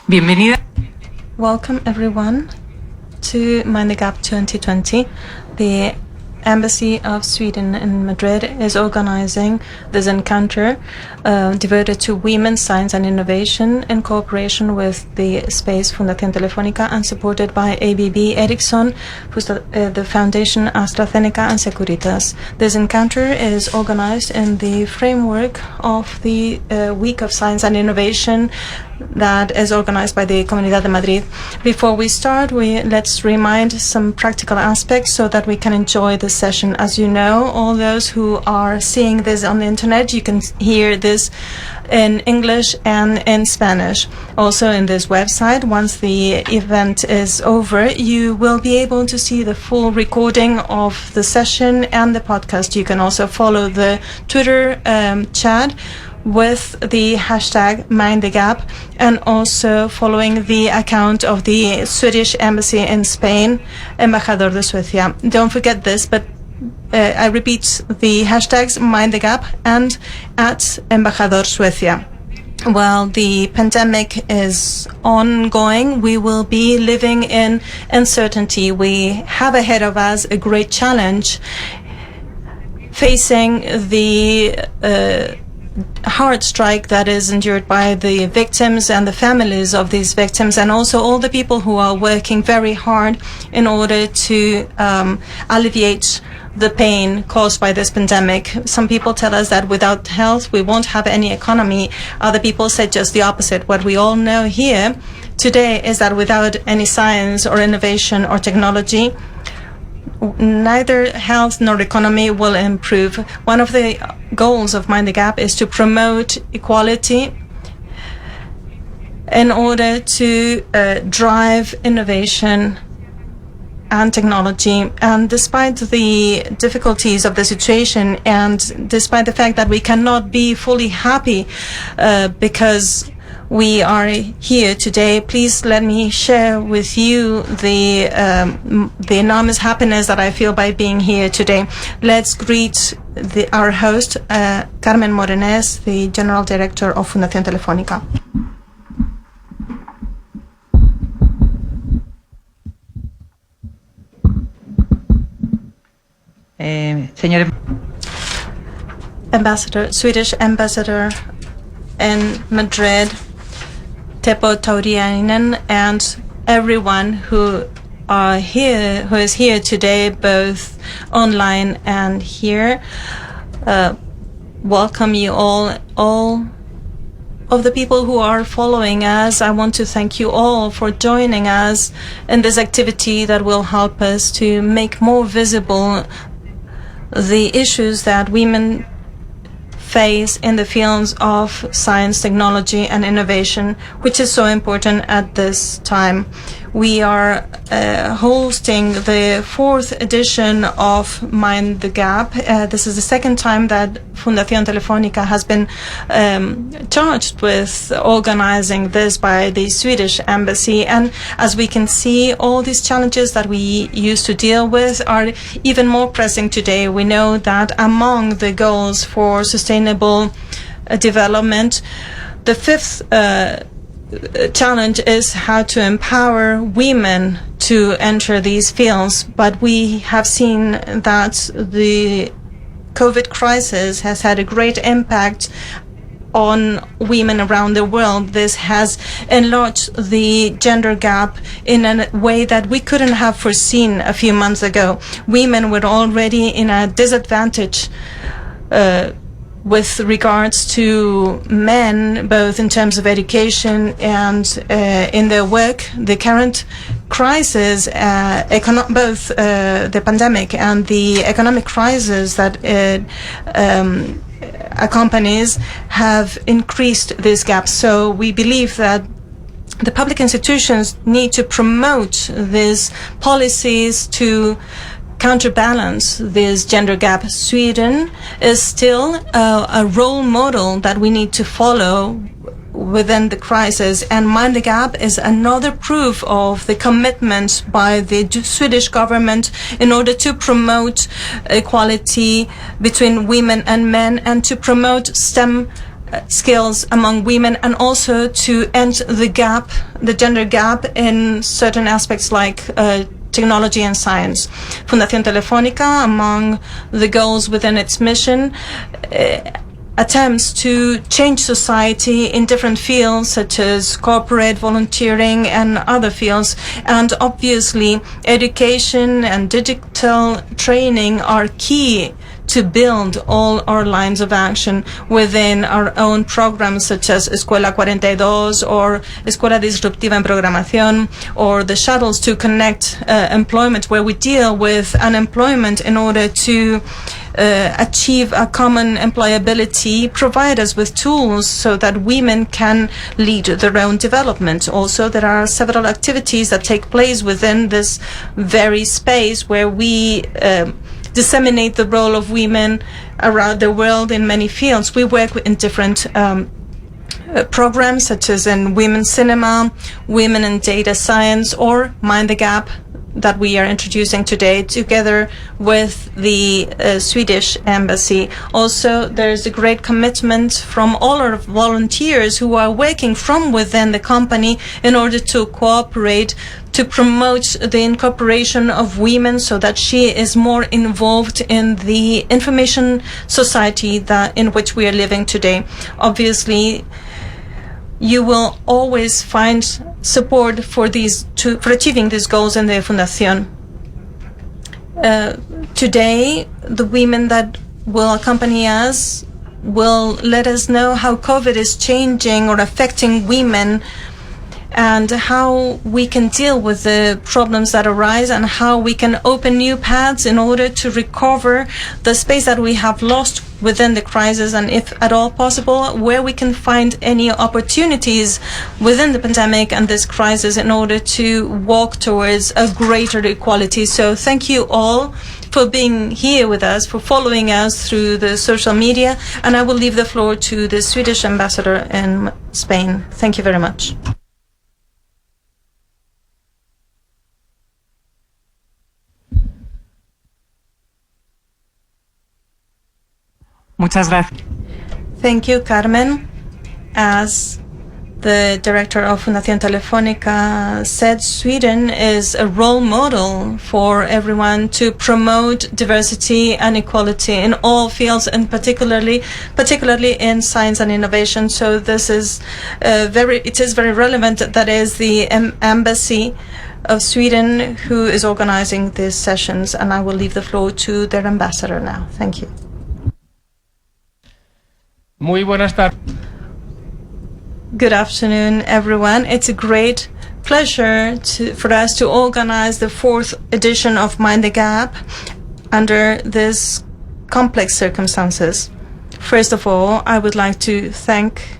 Bienvenida. Welcome everyone to Mind the Gap 2020. The Embassy of Sweden in Madrid is organizing this encounter devoted to women, science and innovation in cooperation with the Espacio Fundación Telefónica and supported by ABB Ericsson, the Foundation AstraZeneca and Securitas. This encounter is organized in the framework of the Week of Science and Innovation that is organized by the Comunidad de Madrid. Before we start, let's remind some practical aspects so that we can enjoy the session. As you know, all those who are seeing this on the internet, you can hear this in English and in Spanish. Also in this website, once the event is over, you will be able to see the full recording of the session and the podcast. You can also follow the Twitter chat with the hashtag #MindTheGap, and also following the account of the Swedish Embassy in Spain, Embajador de Suecia. Don't forget this, but I repeat the hashtags #MindTheGap and @Embajador Suecia. While the pandemic is ongoing, we will be living in uncertainty. We have ahead of us a great challenge facing the hard strike that is endured by the victims and the families of these victims, and also all the people who are working very hard in order to alleviate the pain caused by this pandemic. Some people tell us that without health we won't have any economy. Other people said just the opposite. What we all know here today is that without any science or innovation or technology, neither health nor economy will improve. One of the goals of Mind the Gap is to promote equality in order to drive innovation and technology. And despite the difficulties of the situation, and despite the fact that we cannot be fully happy because we are here today, please let me share with you the enormous happiness that I feel by being here today. Let's greet our host, Carmen Morenés, the General Director of Fundación Telefónica. Swedish Ambassador in Madrid, Teppo Tauriainen, and everyone who is here today, both online and here. Welcome you all of the people who are following us. I want to thank you all for joining us in this activity that will help us to make more visible the issues that women face in the fields of science, technology and innovation, which is so important at this time. We are hosting the 4th edition of Mind the Gap. This is the second time that Fundación Telefónica has been charged with organizing this by the Swedish Embassy. And as we can see, all these challenges that we used to deal with are even more pressing today. We know that among the goals for sustainable development, the 5th challenge is how to empower women to enter these fields. But we have seen that the COVID crisis has had a great impact on women around the world. This has enlarged the gender gap in a way that we couldn't have foreseen a few months ago. Women were already in a disadvantage with regards to men, both in terms of education and in their work. The current crisis, both the pandemic and the economic crisis that accompanies, have increased this gap. So we believe that the public institutions need to promote these policies to counterbalance this gender gap. Sweden is still a role model that we need to follow within the crisis, and Mind the Gap is another proof of the commitment by the Swedish government in order to promote equality between women and men and to promote STEM skills among women, and also to end the gap, the gender gap, in certain aspects like technology and science. Fundación Telefónica, among the goals within its mission, attempts to change society in different fields such as corporate, volunteering, and other fields. And obviously, education and digital training are key to build all our lines of action within our own programs, such as Escuela 42 or Escuela Disruptiva en Programación, or the shuttles to connect employment, where we deal with unemployment in order to achieve a common employability, provide us with tools so that women can lead their own development. Also, there are several activities that take place within this very space where we disseminate the role of women around the world in many fields. We work in different programs, such as in women's cinema, women in data science, or Mind the Gap, that we are introducing today together with the Swedish embassy. Also, there's a great commitment from all our volunteers who are working from within the company in order to cooperate to promote the incorporation of women so that she is more involved in the information society that in which we are living today. Obviously, you will always find support for for achieving these goals in the Fundación. Today, the women that will accompany us will let us know how COVID is changing or affecting women, and how we can deal with the problems that arise, and how we can open new paths in order to recover the space that we have lost within the crisis, and if at all possible, where we can find any opportunities within the pandemic and this crisis in order to walk towards a greater equality. So thank you all for being here with us, for following us through the social media, and I will leave the floor to the Swedish ambassador in Spain. Thank you very much. Muchas gracias. Thank you, Carmen. As the director of Fundación Telefónica said, Sweden is a role model for everyone to promote diversity and equality in all fields, and particularly in science and innovation. So this is it is very relevant that is the embassy of Sweden who is organizing these sessions, and I will leave the floor to their ambassador now. Thank you. Muy buenas tardes. Good afternoon, everyone. It's a great pleasure for us to organize the 4th edition of Mind the Gap under these complex circumstances. First of all, I would like to thank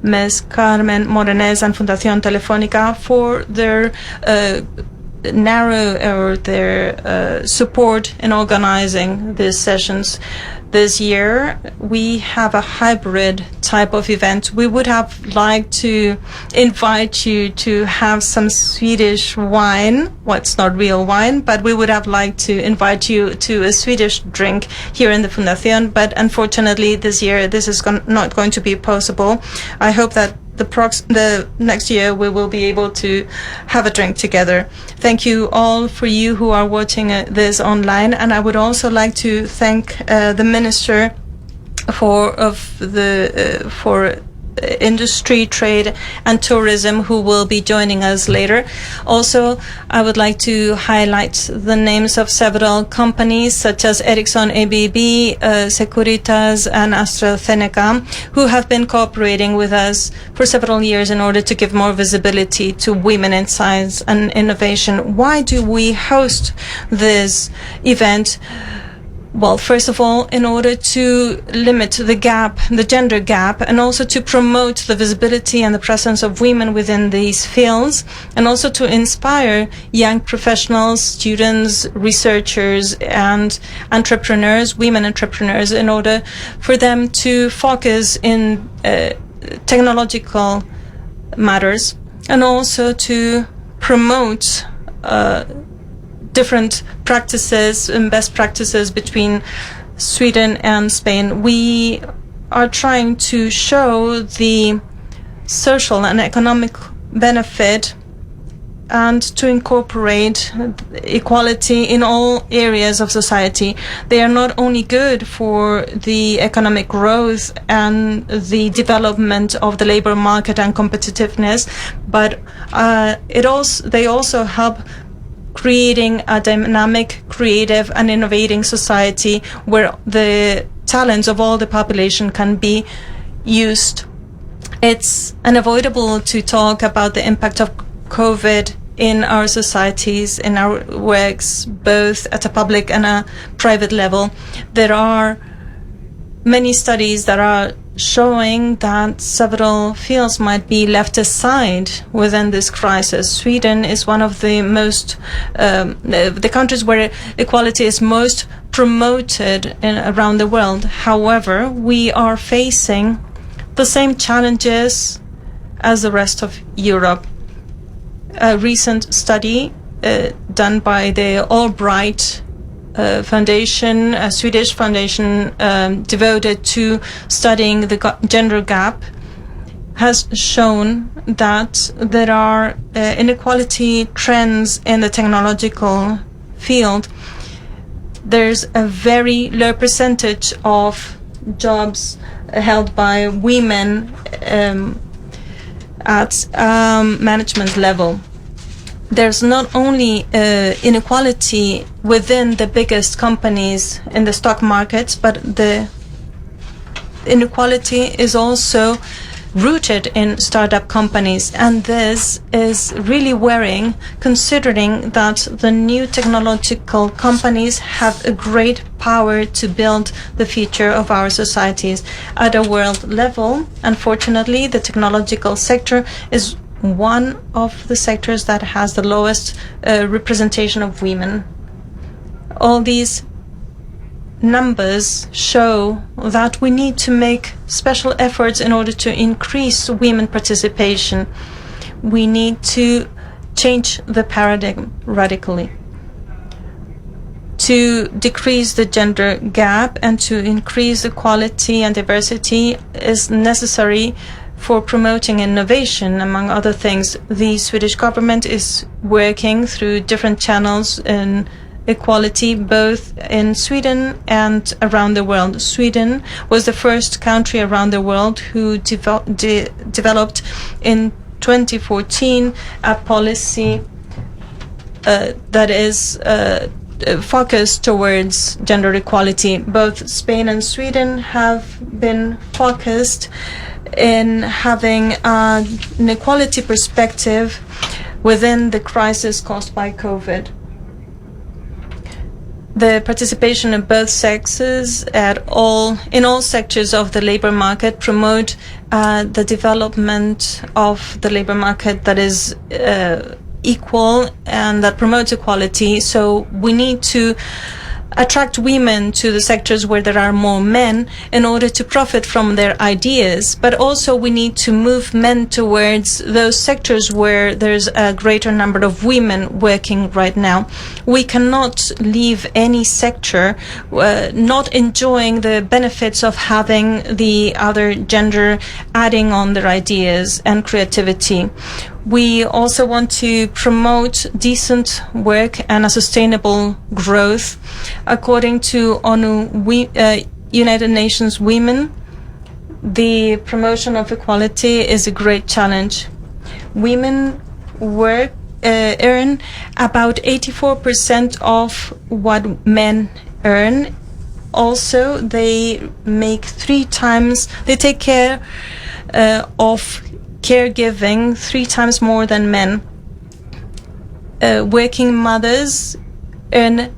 Ms. Carmen Morenés and Fundación Telefónica for their their support in organizing these sessions. This year, we have a hybrid type of event. We would have liked to invite you to have some Swedish wine. Well, it's not real wine, but we would have liked to invite you to a Swedish drink here in the Fundación. But unfortunately, this year, this is not going to be possible. I hope that the next year we will be able to have a drink together. Thank you all for you who are watching this online, and I would also like to thank the Minister for Industry, Trade and Tourism, who will be joining us later. Also, I would like to highlight the names of several companies such as Ericsson, ABB, Securitas and AstraZeneca, who have been cooperating with us for several years in order to give more visibility to women in science and innovation. Why do we host this event? Well, first of all, in order to limit the gap, the gender gap, and also to promote the visibility and the presence of women within these fields, and also to inspire young professionals, students, researchers, and entrepreneurs, women entrepreneurs, in order for them to focus in technological matters, and also to promote different practices and best practices between Sweden and Spain. We are trying to show the social and economic benefit and to incorporate equality in all areas of society. They are not only good for the economic growth and the development of the labor market and competitiveness, but they also help creating a dynamic, creative and innovating society where the talents of all the population can be used. It's unavoidable to talk about the impact of COVID in our societies, in our works, both at a public and a private level. There are many studies that are showing that several fields might be left aside within this crisis. Sweden is one of the most, the countries where equality is most promoted around the world. However, we are facing the same challenges as the rest of Europe. A recent study done by the Albright Foundation, a Swedish foundation devoted to studying the gender gap, has shown that there are inequality trends in the technological field. There's a very low percentage of jobs held by women at management level. There's not only inequality within the biggest companies in the stock markets, but the inequality is also rooted in startup companies, and this is really worrying, considering that the new technological companies have a great power to build the future of our societies. At a world level, unfortunately, the technological sector is one of the sectors that has the lowest representation of women. All these numbers show that we need to make special efforts in order to increase women participation. We need to change the paradigm radically. To decrease the gender gap and to increase equality and diversity is necessary for promoting innovation, among other things. The Swedish government is working through different channels in equality, both in Sweden and around the world. Sweden was the first country around the world who developed in 2014 a policy that is focused towards gender equality. Both Spain and Sweden have been focused in having an equality perspective within the crisis caused by COVID. The participation of both sexes in all sectors of the labor market promote the development of the labor market that is equal and that promotes equality. So we need to attract women to the sectors where there are more men in order to profit from their ideas, but also we need to move men towards those sectors where there's a greater number of women working right now. We cannot leave any sector not enjoying the benefits of having the other gender adding on their ideas and creativity. We also want to promote decent work and a sustainable growth. According to United Nations Women, the promotion of equality is a great challenge. Women earn about 84% of what men earn. Also, they take care of caregiving 3 times more than men. Working mothers earn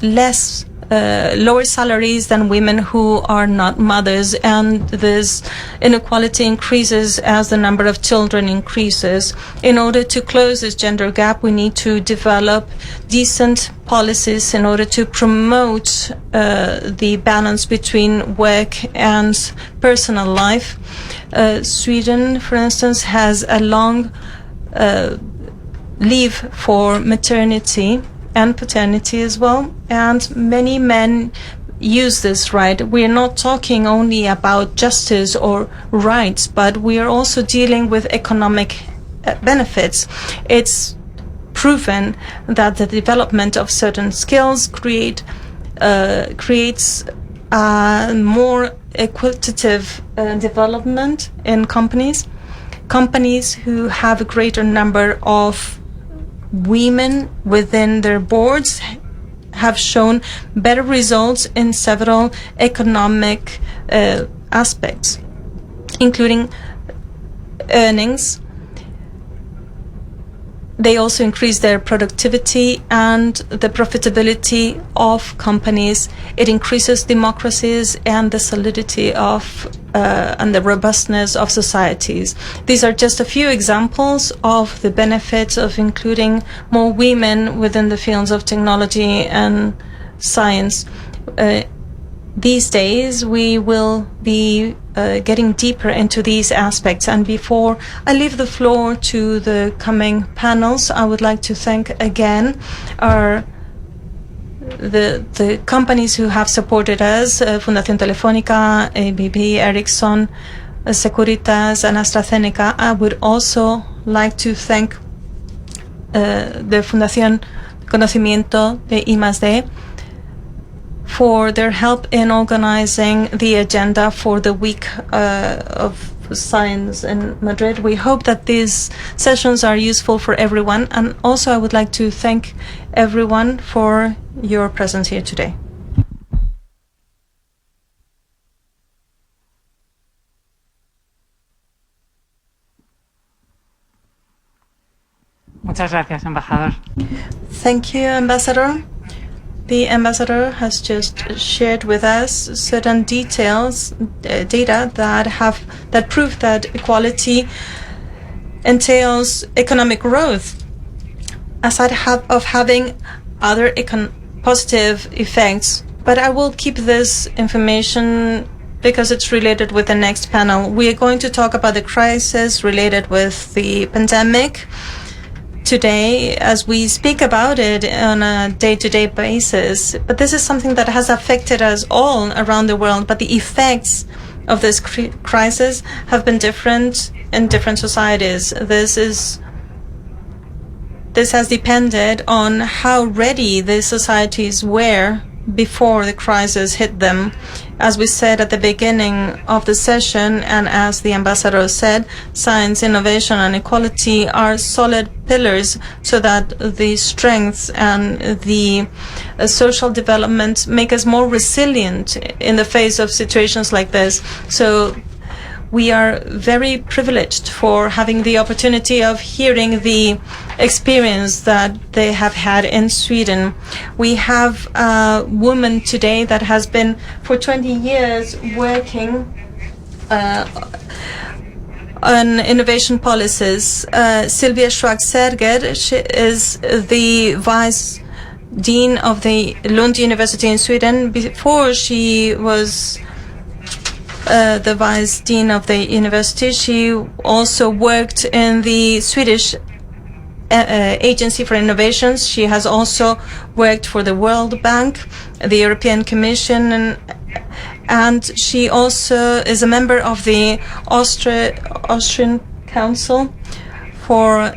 lower salaries than women who are not mothers, and this inequality increases as the number of children increases. In order to close this gender gap, we need to develop decent policies in order to promote the balance between work and personal life. Sweden, for instance, has a long leave for maternity and paternity as well, and many men use this right. We're not talking only about justice or rights, but we are also dealing with economic benefits. It's proven that the development of certain skills creates more equitative development in companies. Companies who have a greater number of women within their boards have shown better results in several economic aspects, including earnings. They also increase their productivity and the profitability of companies. It increases democracies and the solidity of and the robustness of societies. These are just a few examples of the benefits of including more women within the fields of technology and science. These days, we will be getting deeper into these aspects. And before I leave the floor to the coming panels, I would like to thank again the companies who have supported us, Fundación Telefónica, ABB, Ericsson, Securitas, and AstraZeneca. I would also like to thank the Fundación Conocimiento de I+D for their help in organizing the agenda for the week of science in Madrid. We hope that these sessions are useful for everyone, and also I would like to thank everyone for your presence here today. Muchas gracias, embajador. Thank you, Ambassador. The ambassador has just shared with us certain details, data that prove that equality entails economic growth, aside of having other positive effects. But I will keep this information because it's related with the next panel. We are going to talk about the crisis related with the pandemic today as we speak about it on a day-to-day basis. But this is something that has affected us all around the world. But the effects of this crisis have been different in different societies. This has depended on how ready the societies were before the crisis hit them. As we said at the beginning of the session, and as the ambassador said, science, innovation, and equality are solid pillars so that the strengths and the social development make us more resilient in the face of situations like this. So we are very privileged for having the opportunity of hearing the experience that they have had in Sweden. We have a woman today that has been for 20 years working on innovation policies. Sylvia Schwarzerger, she is the vice dean of the Lund University in Sweden. Before she was the vice dean of the university, she also worked in the Swedish Agency for Innovations. She has also worked for the World Bank, the European Commission, and she also is a member of the Austrian Council for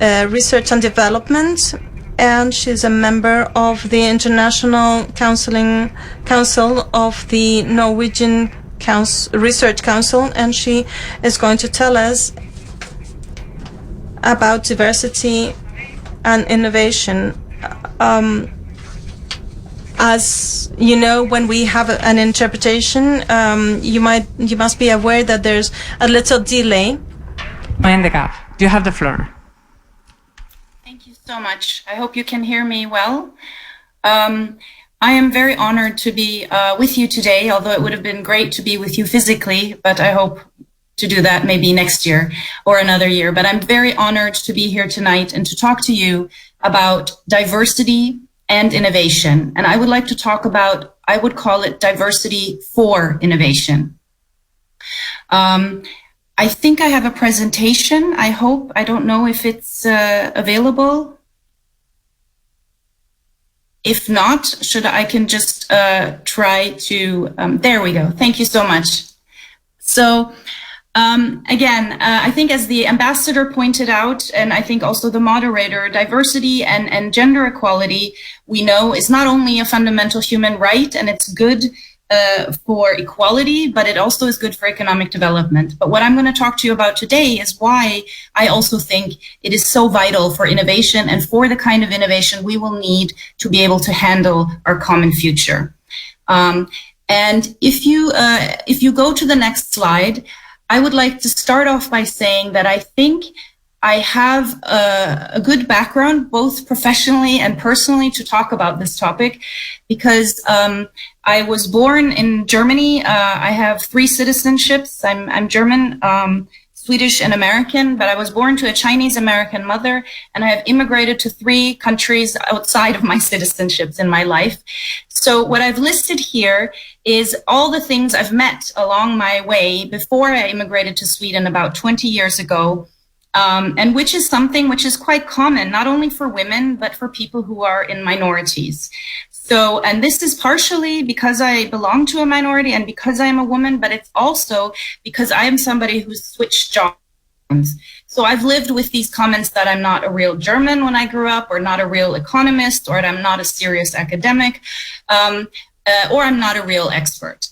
Research and Development, and she's a member of the International Council of the Norwegian Research Council, and she is going to tell us about diversity and innovation. As you know, when we have an interpretation, you must be aware that there's a little delay. You have the floor. Thank you so much. I hope you can hear me well. I am very honored to be with you today, although it would have been great to be with you physically, but I hope to do that maybe next year or another year. But I'm very honored to be here tonight and to talk to you about diversity and innovation. And I would like to talk about, I would call it diversity for innovation. I think I have a presentation, I hope. I don't know if it's available. If not, I can just try to, there we go. Thank you so much. So again, I think as the ambassador pointed out, and I think also the moderator, diversity and gender equality, we know is not only a fundamental human right, and it's good for equality, but it also is good for economic development. But what I'm going to talk to you about today is why I also think it is so vital for innovation and for the kind of innovation we will need to be able to handle our common future. And if you go to the next slide, I would like to start off by saying that I think I have a good background, both professionally and personally, to talk about this topic, because I was born in Germany. I have 3 citizenships. I'm German, Swedish, and American, but I was born to a Chinese American mother, and I have immigrated to 3 countries outside of my citizenships in my life. So what I've listed here is all the things I've met along my way before I immigrated to Sweden about 20 years ago. And which is something which is quite common, not only for women, but for people who are in minorities. So, and this is partially because I belong to a minority and because I am a woman, but it's also because I am somebody who's switched jobs. So I've lived with these comments that I'm not a real German when I grew up, or not a real economist, or that I'm not a serious academic, or I'm not a real expert.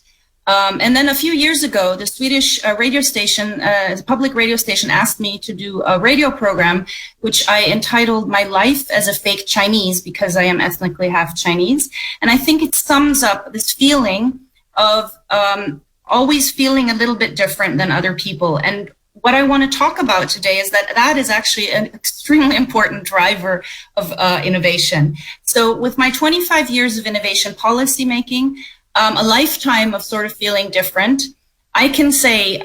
And then a few years ago, the Swedish radio station, public radio station, asked me to do a radio program, which I entitled My Life as a Fake Chinese, because I am ethnically half Chinese. And I think it sums up this feeling of always feeling a little bit different than other people. And what I want to talk about today is that that is actually an extremely important driver of innovation. So with my 25 years of innovation policymaking, a lifetime of sort of feeling different, I can say,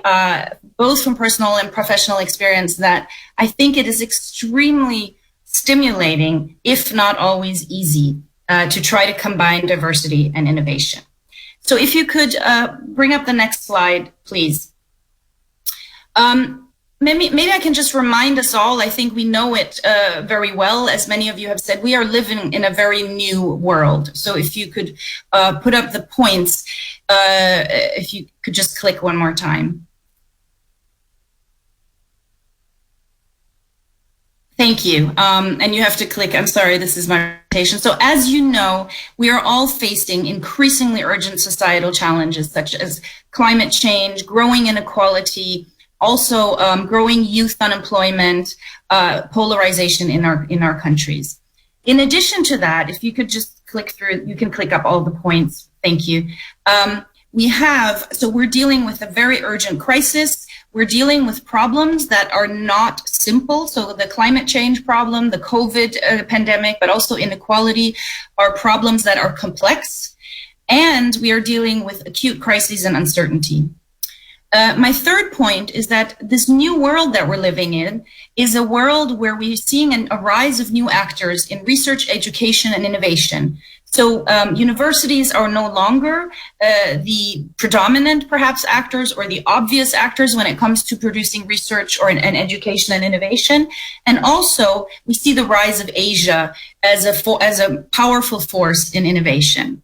both from personal and professional experience, that I think it is extremely stimulating, if not always easy, to try to combine diversity and innovation. So if you could bring up the next slide, please. Maybe I can just remind us all, I think we know it very well, as many of you have said, we are living in a very new world. So if you could put up the points, if you could just click one more time. Thank you. And you have to click, I'm sorry, this is my presentation. So as you know, we are all facing increasingly urgent societal challenges, such as climate change, growing inequality, also growing youth unemployment, polarization in our countries. In addition to that, if you could just click through, you can click up all the points. Thank you. So we're dealing with a very urgent crisis. We're dealing with problems that are not simple. So the climate change problem, the COVID pandemic, but also inequality are problems that are complex. And we are dealing with acute crises and uncertainty. My third point is that this new world that we're living in is a world where we're seeing a rise of new actors in research, education, and innovation. So universities are no longer the predominant, perhaps, actors or the obvious actors when it comes to producing research or and education and innovation. And also, we see the rise of Asia as a powerful force in innovation.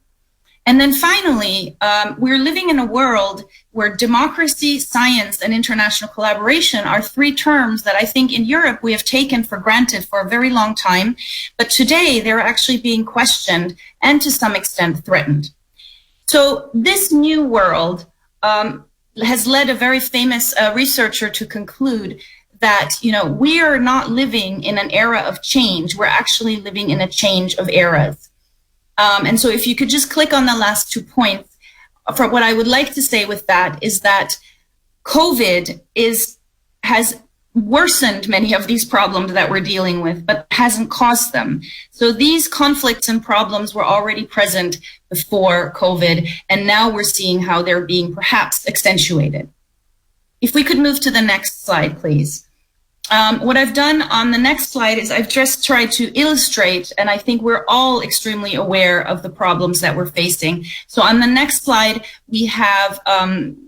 And then finally, we're living in a world where democracy, science, and international collaboration are 3 terms that I think in Europe we have taken for granted for a very long time. But today they're actually being questioned and to some extent threatened. So this new world has led a very famous researcher to conclude that, we are not living in an era of change. We're actually living in a change of eras. And so if you could just click on the last 2 points, for what I would like to say with that is that COVID has worsened many of these problems that we're dealing with, but hasn't caused them. So these conflicts and problems were already present before COVID, and now we're seeing how they're being perhaps accentuated. If we could move to the next slide, please. What I've done on the next slide is I've just tried to illustrate, and I think we're all extremely aware of the problems that we're facing. So on the next slide, we have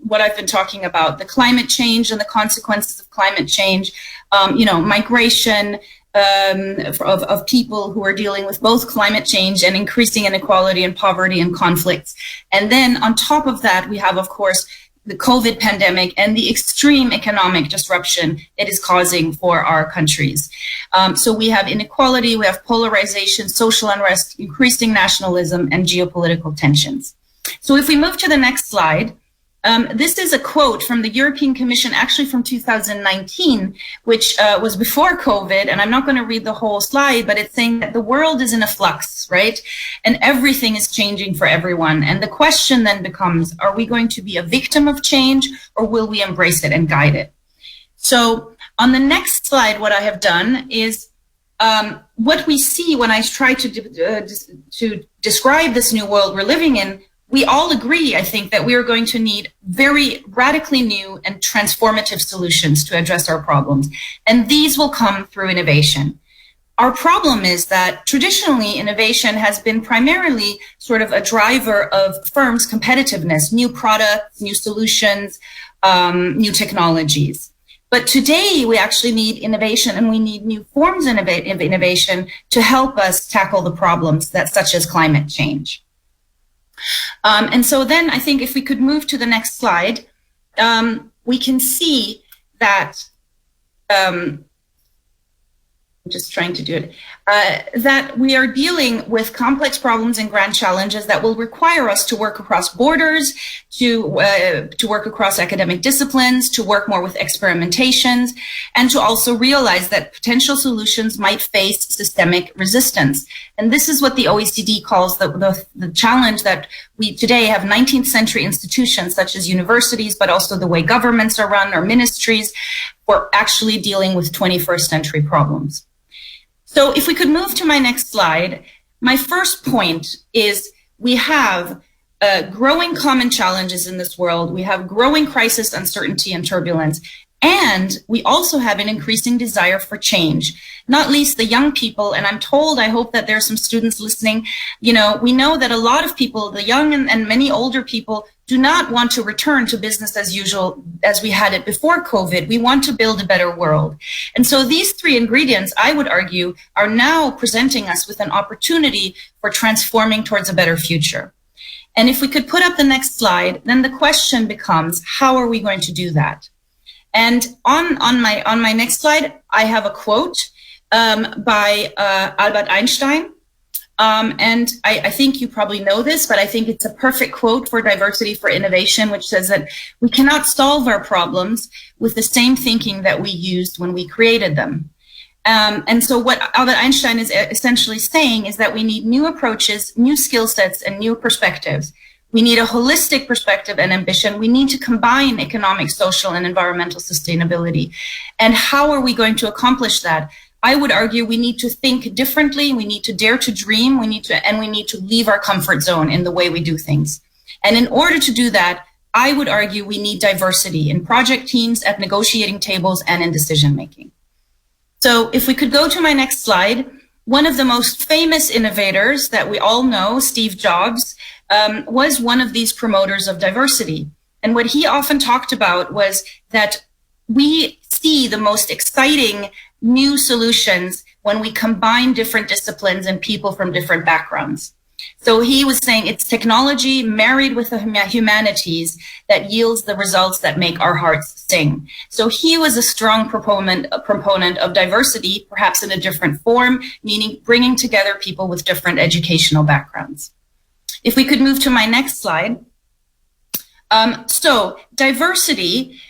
what I've been talking about, the climate change and the consequences of climate change, migration of people who are dealing with both climate change and increasing inequality and poverty and conflicts. And then on top of that, we have, of course, the COVID pandemic and the extreme economic disruption it is causing for our countries. So we have inequality, we have polarization, social unrest, increasing nationalism, and geopolitical tensions. So if we move to the next slide, this is a quote from the European Commission, actually from 2019, which was before COVID. And I'm not going to read the whole slide, but it's saying that the world is in a flux, right? And everything is changing for everyone. And the question then becomes, are we going to be a victim of change, or will we embrace it and guide it? So on the next slide, what I have done is what we see when I try to describe this new world we're living in. We all agree, I think, that we are going to need very radically new and transformative solutions to address our problems. And these will come through innovation. Our problem is that traditionally innovation has been primarily sort of a driver of firms' competitiveness, new products, new solutions, new technologies. But today we actually need innovation, and we need new forms of innovation to help us tackle the problems such as climate change. And so then I think if we could move to the next slide, we can see that, I'm just trying to do it, that we are dealing with complex problems and grand challenges that will require us to work across borders, to work across academic disciplines, to work more with experimentations, and to also realize that potential solutions might face systemic resistance. And this is what the OECD calls the challenge that we today have 19th century institutions such as universities, but also the way governments are run or ministries, for actually dealing with 21st century problems. So if we could move to my next slide, my first point is we have growing common challenges in this world. We have growing crisis, uncertainty, and turbulence. And we also have an increasing desire for change, not least the young people. And I'm told, I hope that there are some students listening, we know that a lot of people, the young and many older people, do not want to return to business as usual as we had it before COVID. We want to build a better world. And so these three ingredients, I would argue, are now presenting us with an opportunity for transforming towards a better future. And if we could put up the next slide, then the question becomes, how are we going to do that? And on my next slide, I have a quote by Albert Einstein. And I think you probably know this, but I think it's a perfect quote for diversity for innovation, which says that we cannot solve our problems with the same thinking that we used when we created them. And so what Albert Einstein is essentially saying is that we need new approaches, new skill sets, and new perspectives. We need a holistic perspective and ambition. We need to combine economic, social, and environmental sustainability. And how are we going to accomplish that? I would argue we need to think differently. We need to dare to dream. We need to leave our comfort zone in the way we do things. And in order to do that, I would argue we need diversity in project teams, at negotiating tables, and in decision making. So if we could go to my next slide, one of the most famous innovators that we all know, Steve Jobs, was one of these promoters of diversity. And what he often talked about was that we see the most exciting new solutions when we combine different disciplines and people from different backgrounds. So he was saying it's technology married with the humanities that yields the results that make our hearts sing. So he was a strong proponent of diversity, perhaps in a different form, meaning bringing together people with different educational backgrounds. If we could move to my next slide. So diversity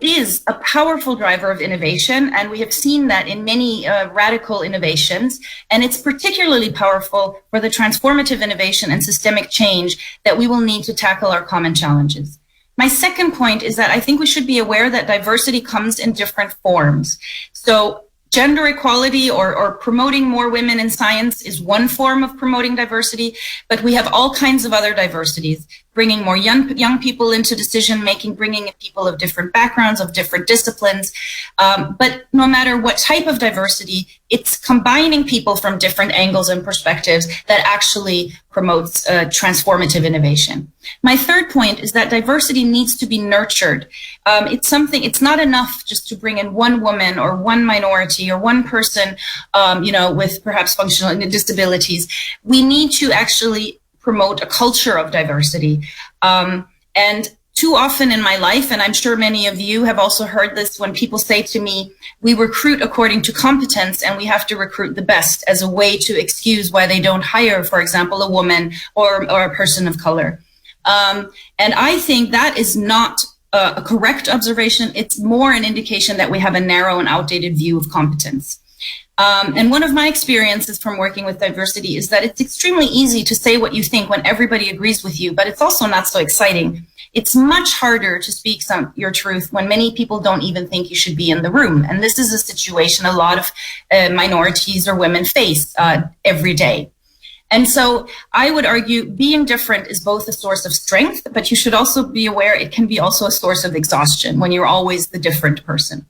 is a powerful driver of innovation, and we have seen that in many radical innovations, and it's particularly powerful for the transformative innovation and systemic change that we will need to tackle our common challenges. My second point is that I think we should be aware that diversity comes in different forms. So gender equality or promoting more women in science is one form of promoting diversity, but we have all kinds of other diversities. bringing more young people into decision making, bringing in people of different backgrounds, of different disciplines. But no matter what type of diversity, it's combining people from different angles and perspectives that actually promotes transformative innovation. My third point is that diversity needs to be nurtured. It's not enough just to bring in one woman or one minority or one person, with perhaps functional disabilities. We need to actually promote a culture of diversity. And too often in my life, and I'm sure many of you have also heard this, when people say to me, we recruit according to competence and we have to recruit the best, as a way to excuse why they don't hire, for example, a woman or a person of color. And I think that is not a correct observation. It's more an indication that we have a narrow and outdated view of competence. And one of my experiences from working with diversity is that it's extremely easy to say what you think when everybody agrees with you, but it's also not so exciting. It's much harder to speak your truth when many people don't even think you should be in the room. And this is a situation a lot of minorities or women face every day. And so I would argue being different is both a source of strength, but you should also be aware it can be also a source of exhaustion when you're always the different person.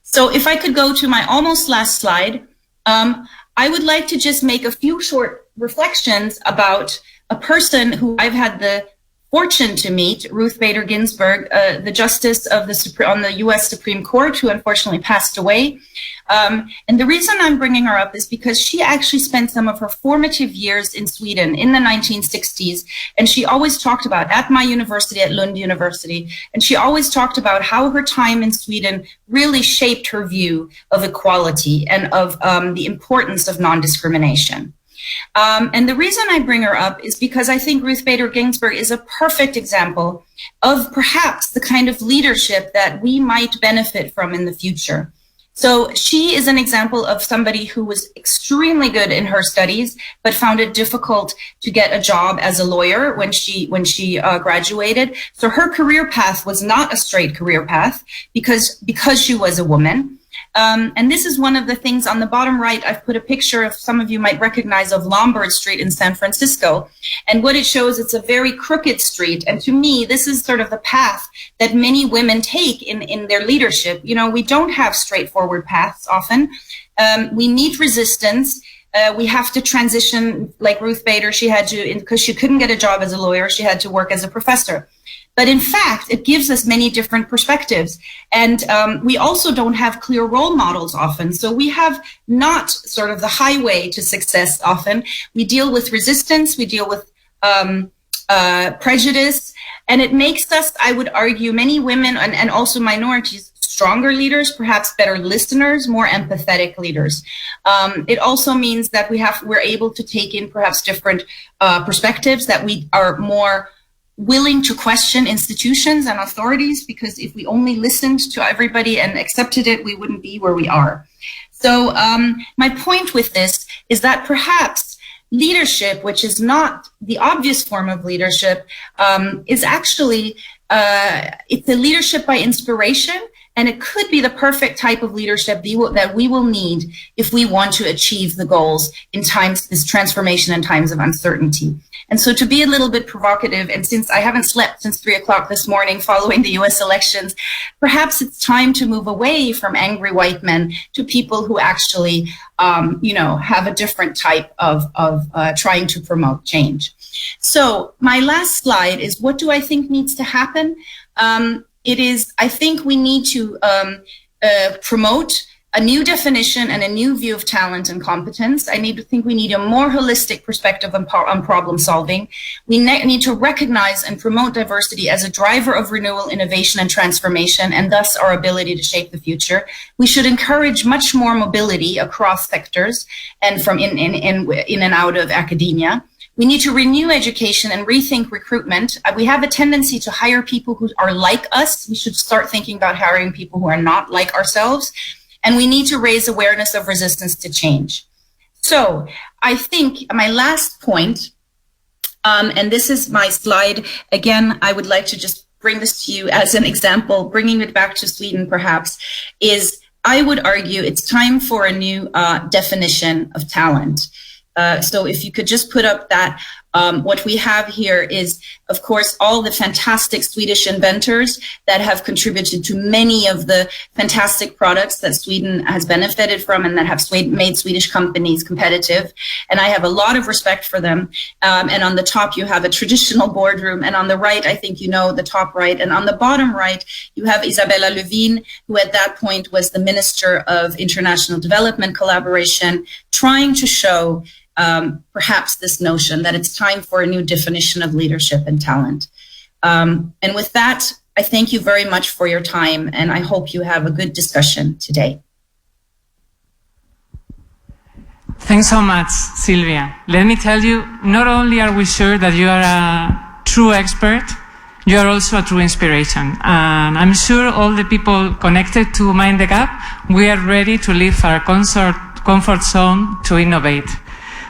So if I could go to my almost last slide, I would like to just make a few short reflections about a person who I've had the fortune to meet, Ruth Bader Ginsburg, the justice on the U.S. Supreme Court, who unfortunately passed away. And the reason I'm bringing her up is because she actually spent some of her formative years in Sweden in the 1960s. And she always talked about, at my university, at Lund University, and she always talked about how her time in Sweden really shaped her view of equality and of the importance of non-discrimination. And the reason I bring her up is because I think Ruth Bader Ginsburg is a perfect example of perhaps the kind of leadership that we might benefit from in the future. So she is an example of somebody who was extremely good in her studies, but found it difficult to get a job as a lawyer when she graduated. So her career path was not a straight career path because she was a woman. And this is one of the things on the bottom right. I've put a picture of, some of you might recognize, of Lombard Street in San Francisco. And what it shows, it's a very crooked street. And to me, this is sort of the path that many women take in their leadership. You know, we don't have straightforward paths often. We meet resistance. We have to transition, like Ruth Bader, she had to, because she couldn't get a job as a lawyer, she had to work as a professor. But in fact, it gives us many different perspectives. And we also don't have clear role models often. So we have not sort of the highway to success often. We deal with resistance, we deal with prejudice, and it makes us, I would argue, many women and also minorities, stronger leaders, perhaps better listeners, more empathetic leaders. It also means that we're able to take in perhaps different perspectives, that we are more willing to question institutions and authorities, because if we only listened to everybody and accepted it, we wouldn't be where we are. So my point with this is that perhaps leadership, which is not the obvious form of leadership, is actually, it's a leadership by inspiration. And it could be the perfect type of leadership that we will need if we want to achieve the goals in this transformation in times of uncertainty. And so, to be a little bit provocative, and since I haven't slept since 3 o'clock this morning following the US elections, perhaps it's time to move away from angry white men to people who actually, have a different type of trying to promote change. So my last slide is, what do I think needs to happen? I think we need to promote a new definition and a new view of talent and competence. I think we need a more holistic perspective on problem solving. We need to recognize and promote diversity as a driver of renewal, innovation, and transformation, and thus our ability to shape the future. We should encourage much more mobility across sectors and from in and out of academia. We need to renew education and rethink recruitment. We have a tendency to hire people who are like us. We should start thinking about hiring people who are not like ourselves. And we need to raise awareness of resistance to change. So I think my last point, and this is my slide. Again, I would like to just bring this to you as an example, bringing it back to Sweden perhaps, is I would argue it's time for a new definition of talent. So if you could just put up that What we have here is, of course, all the fantastic Swedish inventors that have contributed to many of the fantastic products that Sweden has benefited from and that have made Swedish companies competitive. And I have a lot of respect for them. And on the top, you have a traditional boardroom. And on the right, I think you know the top right. And on the bottom right, you have Isabella Lövin, who at that point was the Minister of International Development Collaboration, trying to show perhaps this notion that it's time for a new definition of leadership and talent. And with that, I thank you very much for your time, and I hope you have a good discussion today. Thanks so much, Sylvia. Let me tell you, not only are we sure that you are a true expert, you are also a true inspiration. And I'm sure all the people connected to Mind the Gap, we are ready to leave our comfort zone to innovate.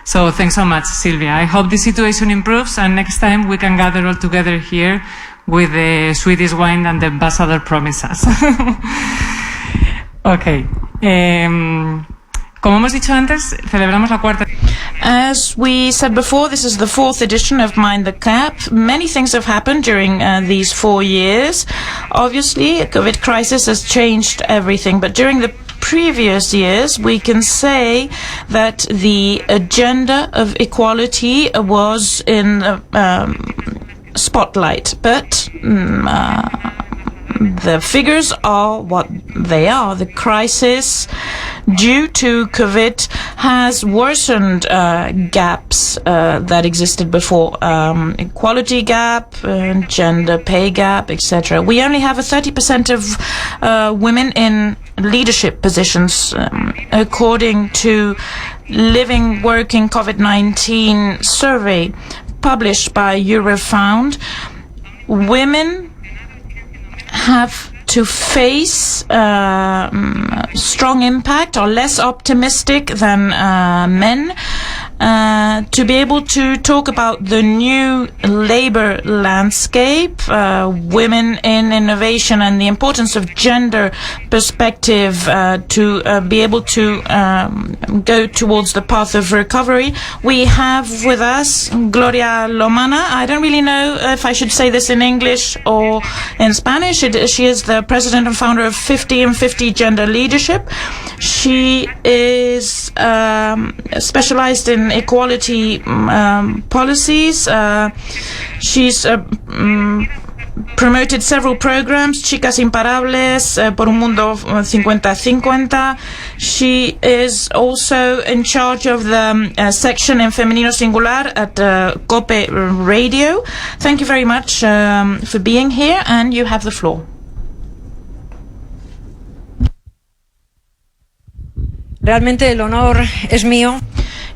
So thanks so much, Sylvia. I hope the situation improves, and next time we can gather all together here with the Swedish wine and the ambassador promises. Okay. Como hemos dicho antes, celebramos la cuarta. As we said before, this is the 4th edition of Mind the Gap. Many things have happened during these 4 years. Obviously, the COVID crisis has changed everything, but during the previous years, we can say that the agenda of equality was in the spotlight, but the figures are what they are. The crisis due to COVID has worsened gaps that existed before. Equality gap, gender pay gap, etc. We only have a 30% of women in leadership positions, according to Living Working COVID-19 survey published by Eurofound. Women have to face strong impact, or less optimistic than men, to be able to talk about the new labor landscape, women in innovation, and the importance of gender perspective to be able to go towards the path of recovery. We have with us Gloria Lomana. I don't really know if I should say this in English or in Spanish. She is the president and founder of 50 and 50 Gender Leadership. She is specialized in equality policies. She's promoted several programs, Chicas Imparables, Por un Mundo 50-50. She is also in charge of the section in Femenino Singular at COPE Radio. Thank you very much for being here, and you have the floor. Realmente el honor es mío.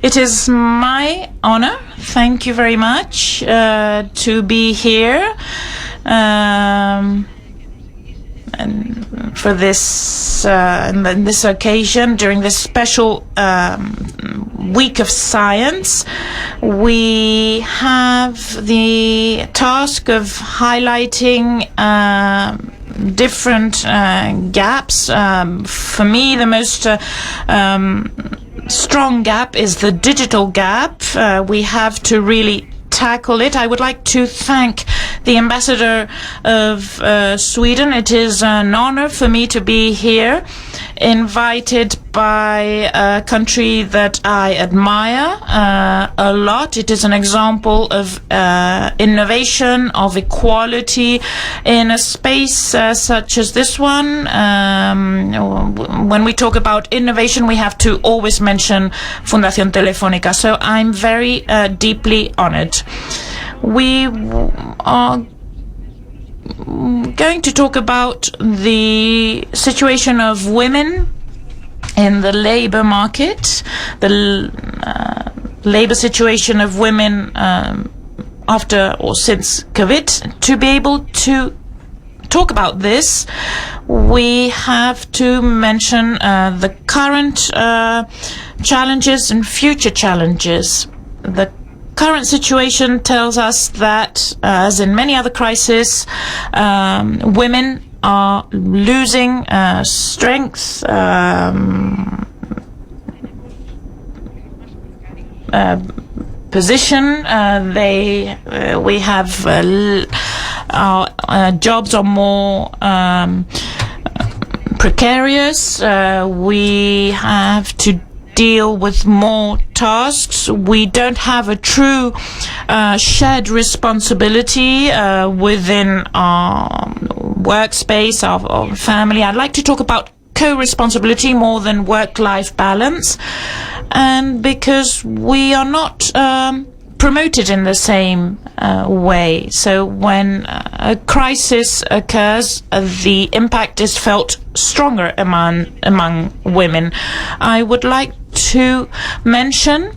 It is my honor, thank you very much, to be here and for this this occasion during this special week of science. We have the task of highlighting different gaps. For me, the most strong gap is the digital gap. We have to really tackle it. I would like to thank the ambassador of Sweden. It is an honor for me to be here, invited by a country that I admire a lot. It is an example of innovation, of equality in a space such as this one. When we talk about innovation, we have to always mention Fundación Telefónica. So I'm very deeply honored. We are going to talk about the situation of women in the labor market, the labor situation of women after or since COVID. To be able to talk about this, we have to mention the current challenges and future challenges. The current situation tells us that, as in many other crises, women are losing strength, position. We have our jobs are more precarious. We have to deal with more tasks. We don't have a true shared responsibility within our workspace, our family. I'd like to talk about co-responsibility more than work-life balance, and because we are not promoted in the same way. So when a crisis occurs, the impact is felt stronger among women. I would like to mention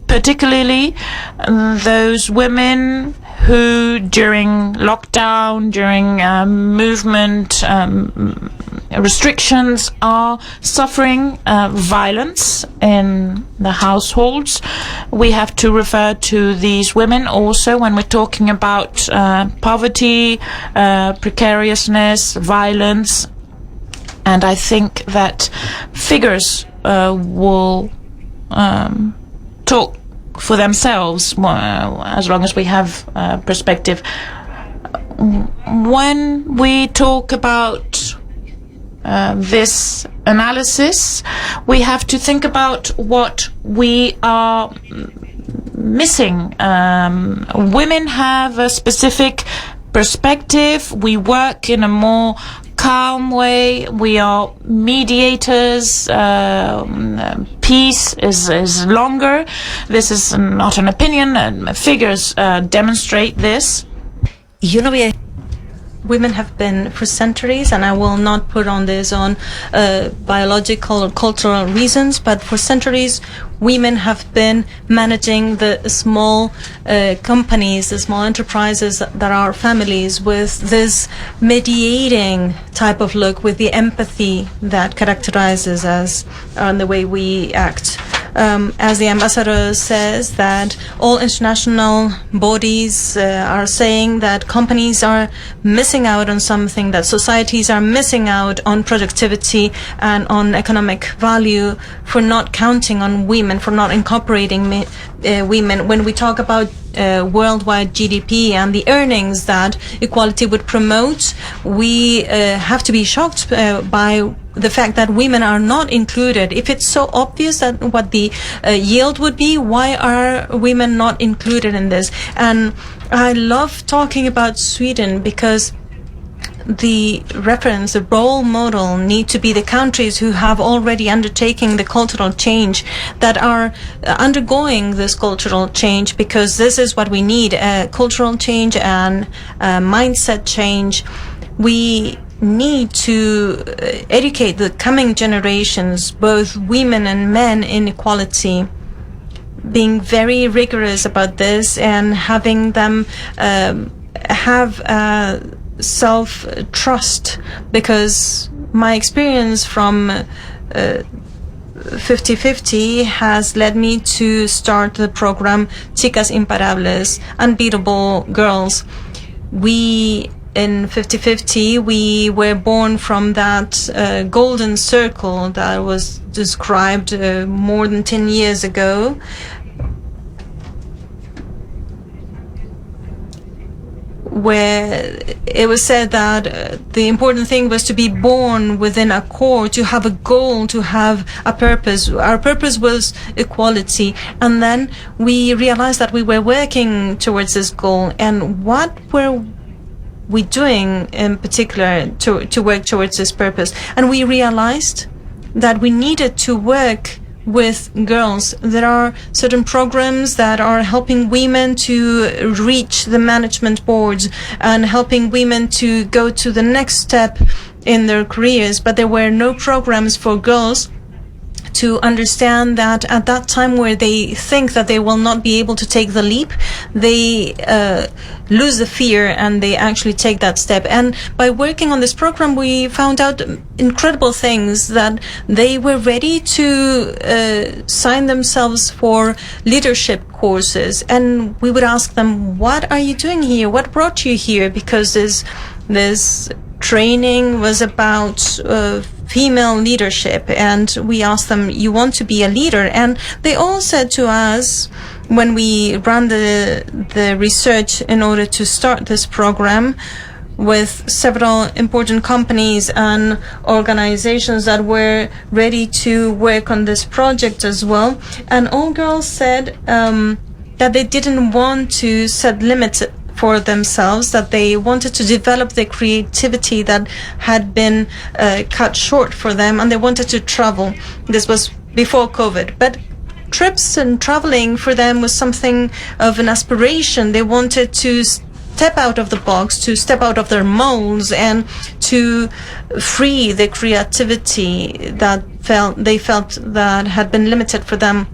particularly those women who during lockdown, during movement restrictions are suffering violence in the households. We have to refer to these women also when we're talking about poverty, precariousness, violence. And I think that figures will talk for themselves as long as we have perspective. When we talk about this analysis, we have to think about what we are missing. Women have a specific perspective. We work in a more calm way. We are mediators. Peace is longer. This is not an opinion. Figures demonstrate this. Yo no voy a Women have been for centuries, and I will not put on this on biological or cultural reasons, but for centuries women have been managing the small companies, the small enterprises that are families, with this mediating type of look, with the empathy that characterizes us and the way we act. As the ambassador says, that all international bodies are saying that companies are missing out on something, that societies are missing out on productivity and on economic value for not counting on women, for not incorporating women. When we talk about worldwide GDP and the earnings that equality would promote, we have to be shocked by the fact that women are not included. If it's so obvious that what the yield would be, why are women not included in this? And I love talking about Sweden because the reference, the role model need to be the countries who have already undertaken the cultural change, that are undergoing this cultural change, because this is what we need, cultural change and mindset change. We need to educate the coming generations, both women and men, in equality, being very rigorous about this and having them have self-trust, because my experience from 50-50 has led me to start the program Chicas Imparables, Unbeatable Girls. We in 50-50, we were born from that golden circle that was described more than 10 years ago, where it was said that the important thing was to be born within a core, to have a goal, to have a purpose. Our purpose was equality, and then we realized that we were working towards this goal. And what were we doing in particular to work towards this purpose? And we realized that we needed to work with girls. There are certain programs that are helping women to reach the management boards and helping women to go to the next step in their careers, but there were no programs for girls to understand that at that time where they think that they will not be able to take the leap, they lose the fear and they actually take that step. And by working on this program, we found out incredible things, that they were ready to sign themselves for leadership courses. And we would ask them, what are you doing here? What brought you here? Because this training was about female leadership, and we asked them, you want to be a leader? And they all said to us, when we ran the research in order to start this program with several important companies and organizations that were ready to work on this project as well. And all girls said that they didn't want to set limits for themselves, that they wanted to develop the creativity that had been cut short for them, and they wanted to travel. This was before COVID. But trips and traveling for them was something of an aspiration. They wanted to step out of the box, to step out of their molds, and to free the creativity that they felt that had been limited for them.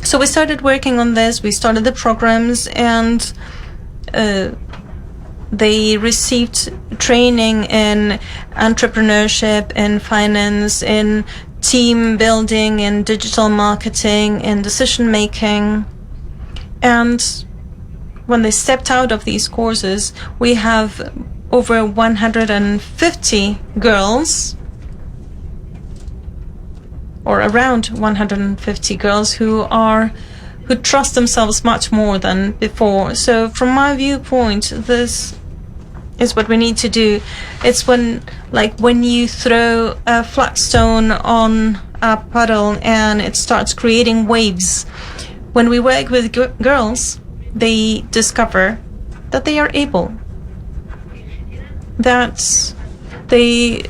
So we started working on this. We started the programs, and they received training in entrepreneurship, in finance, in team building, in digital marketing, in decision making. And when they stepped out of these courses, we have over 150 girls, or around 150 girls who trust themselves much more than before. So from my viewpoint, this is what we need to do. It's when you throw a flat stone on a puddle and it starts creating waves. When we work with girls, they discover that they are able, that they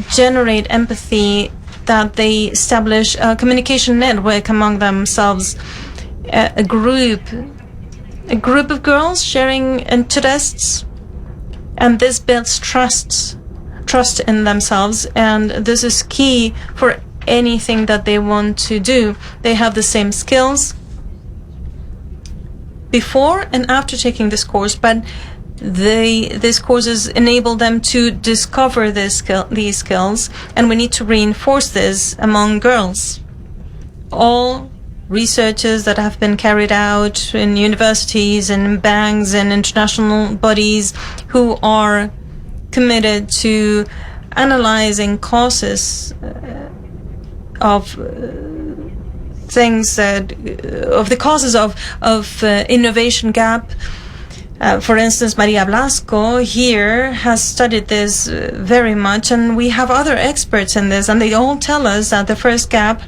generate empathy, that they establish a communication network among themselves, a group of girls sharing interests, and this builds trust in themselves, and this is key for anything that they want to do. They have the same skills before and after taking this course, but these courses enable them to discover these skills, and we need to reinforce this among girls. All researches that have been carried out in universities and banks and international bodies who are committed to analyzing causes of the causes of innovation gap. For instance, Maria Blasco here has studied this very much, and we have other experts in this, and they all tell us that the first gap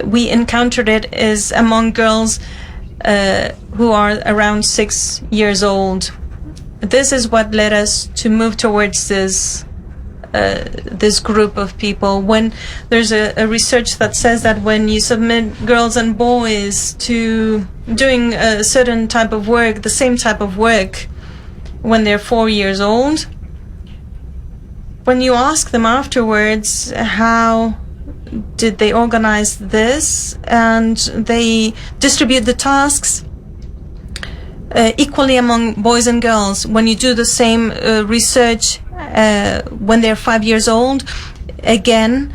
we encountered it is among girls who are around 6 years old. This is what led us to move towards this group of people. When there's a research that says that when you submit girls and boys to doing a certain type of work, the same type of work, when they're 4 years old, when you ask them afterwards how did they organize this, and they distribute the tasks equally among boys and girls. When you do the same research when they're 5 years old, again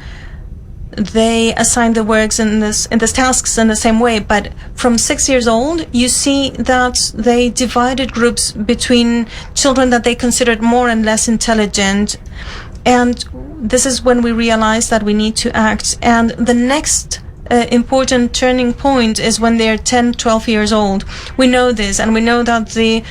they assign the works in this tasks in the same way. But from 6 years old, you see that they divided groups between children that they considered more and less intelligent. And this is when we realize that we need to act. And the next important turning point is when they're 10, 12 years old. We know this, and we know that the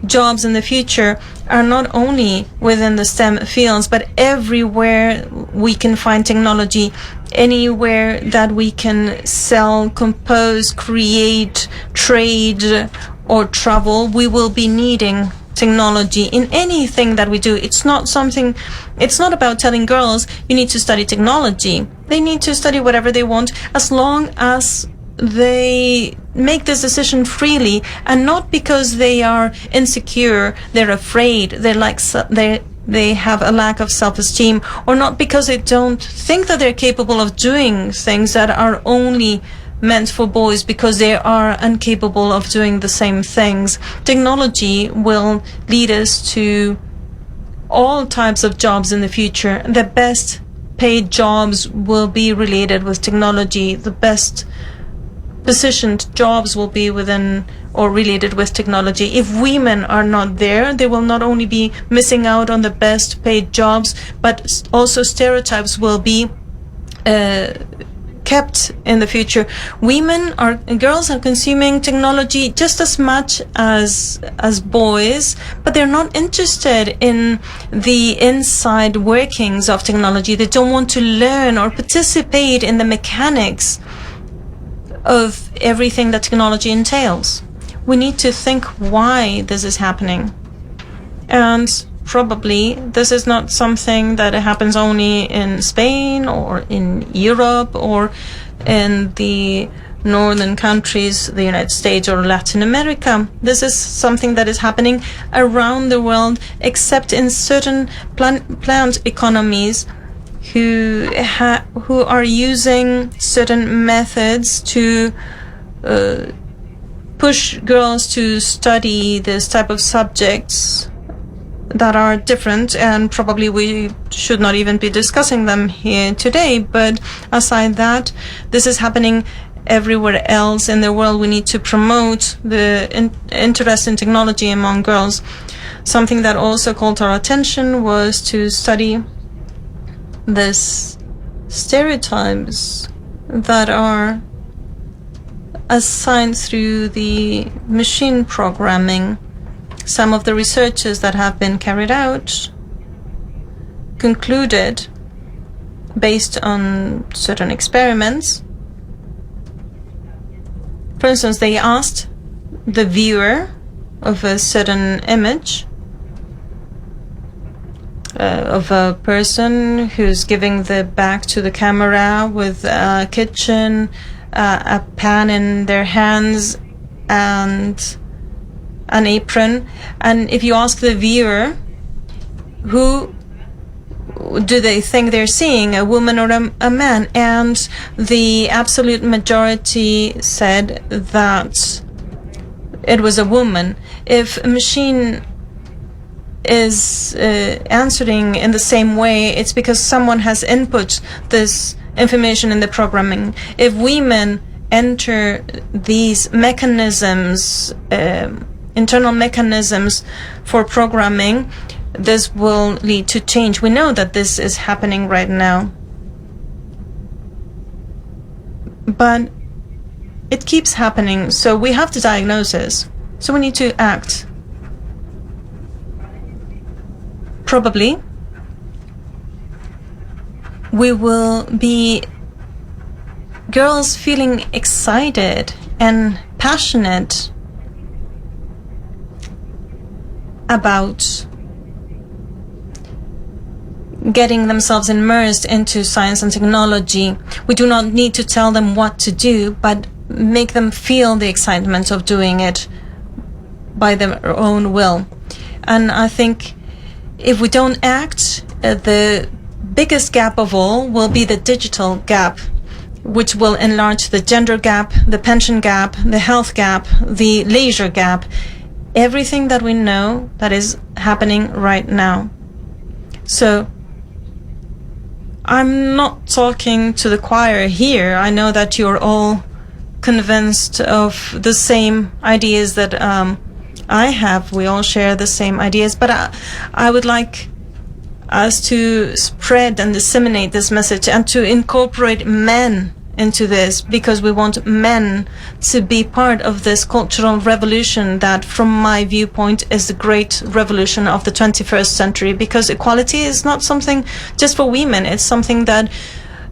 jobs in the future are not only within the STEM fields, but everywhere we can find technology, anywhere that we can sell, compose, create, trade, or travel, we will be needing technology in anything that we do. It's not about telling girls you need to study technology. They need to study whatever they want, as long as they make this decision freely, and not because they are insecure, they're afraid, they have a lack of self-esteem, or not because they don't think that they're capable of doing things that are only meant for boys, because they are incapable of doing the same things. Technology will lead us to all types of jobs in the future. The best paid jobs will be related with technology. The best positioned jobs will be within or related with technology. If women are not there, they will not only be missing out on the best paid jobs, but also stereotypes will be kept in the future. Girls are consuming technology just as much as boys, but they're not interested in the inside workings of technology. They don't want to learn or participate in the mechanics of everything that technology entails. We need to think why this is happening. And probably this is not something that happens only in Spain or in Europe or in the northern countries, the United States or Latin America. This is something that is happening around the world, except in certain planned economies who are using certain methods to push girls to study this type of subjects that are different, and probably we should not even be discussing them here today. But aside that, this is happening everywhere else in the world. We need to promote the interest in technology among girls. Something that also called our attention was to study these stereotypes that are assigned through the machine programming. Some of the researches that have been carried out concluded, based on certain experiments. For instance, they asked the viewer of a certain image of a person who's giving the back to the camera with a kitchen, a pan in their hands, and an apron. And if you ask the viewer, who do they think they're seeing, a woman or a man? And the absolute majority said that it was a woman. If a machine is answering in the same way, it's because someone has input this information in the programming. If women enter these mechanisms, internal mechanisms for programming, this will lead to change. We know that this is happening right now, but it keeps happening. So we have the diagnosis, so we need to act. Probably we will be girls feeling excited and passionate about getting themselves immersed into science and technology. We do not need to tell them what to do, but make them feel the excitement of doing it by their own will. And I think if we don't act, the biggest gap of all will be the digital gap, which will enlarge the gender gap, the pension gap, the health gap, the leisure gap, everything that we know that is happening right now. So I'm not talking to the choir here. I know that you're all convinced of the same ideas that I have. We all share the same ideas, but I would like us to spread and disseminate this message and to incorporate men into this, because we want men to be part of this cultural revolution that, from my viewpoint, is the great revolution of the 21st century, because equality is not something just for women. It's something that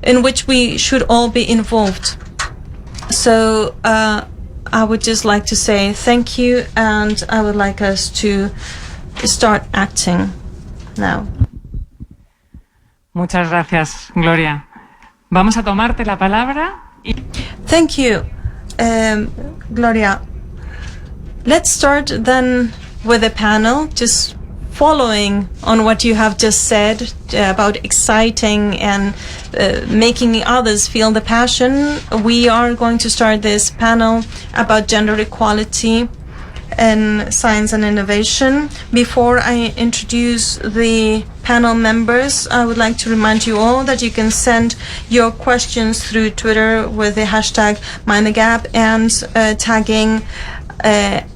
in which we should all be involved. So I would just like to say thank you, and I would like us to start acting now. Muchas gracias, Gloria. Vamos a tomarte la palabra. Thank you, Gloria. Let's start then with a panel, just following on what you have just said about exciting and making the others feel the passion. We are going to start this panel about gender equality in science and innovation. Before I introduce the panel members, I would like to remind you all that you can send your questions through Twitter with the hashtag #MindTheGap and tagging at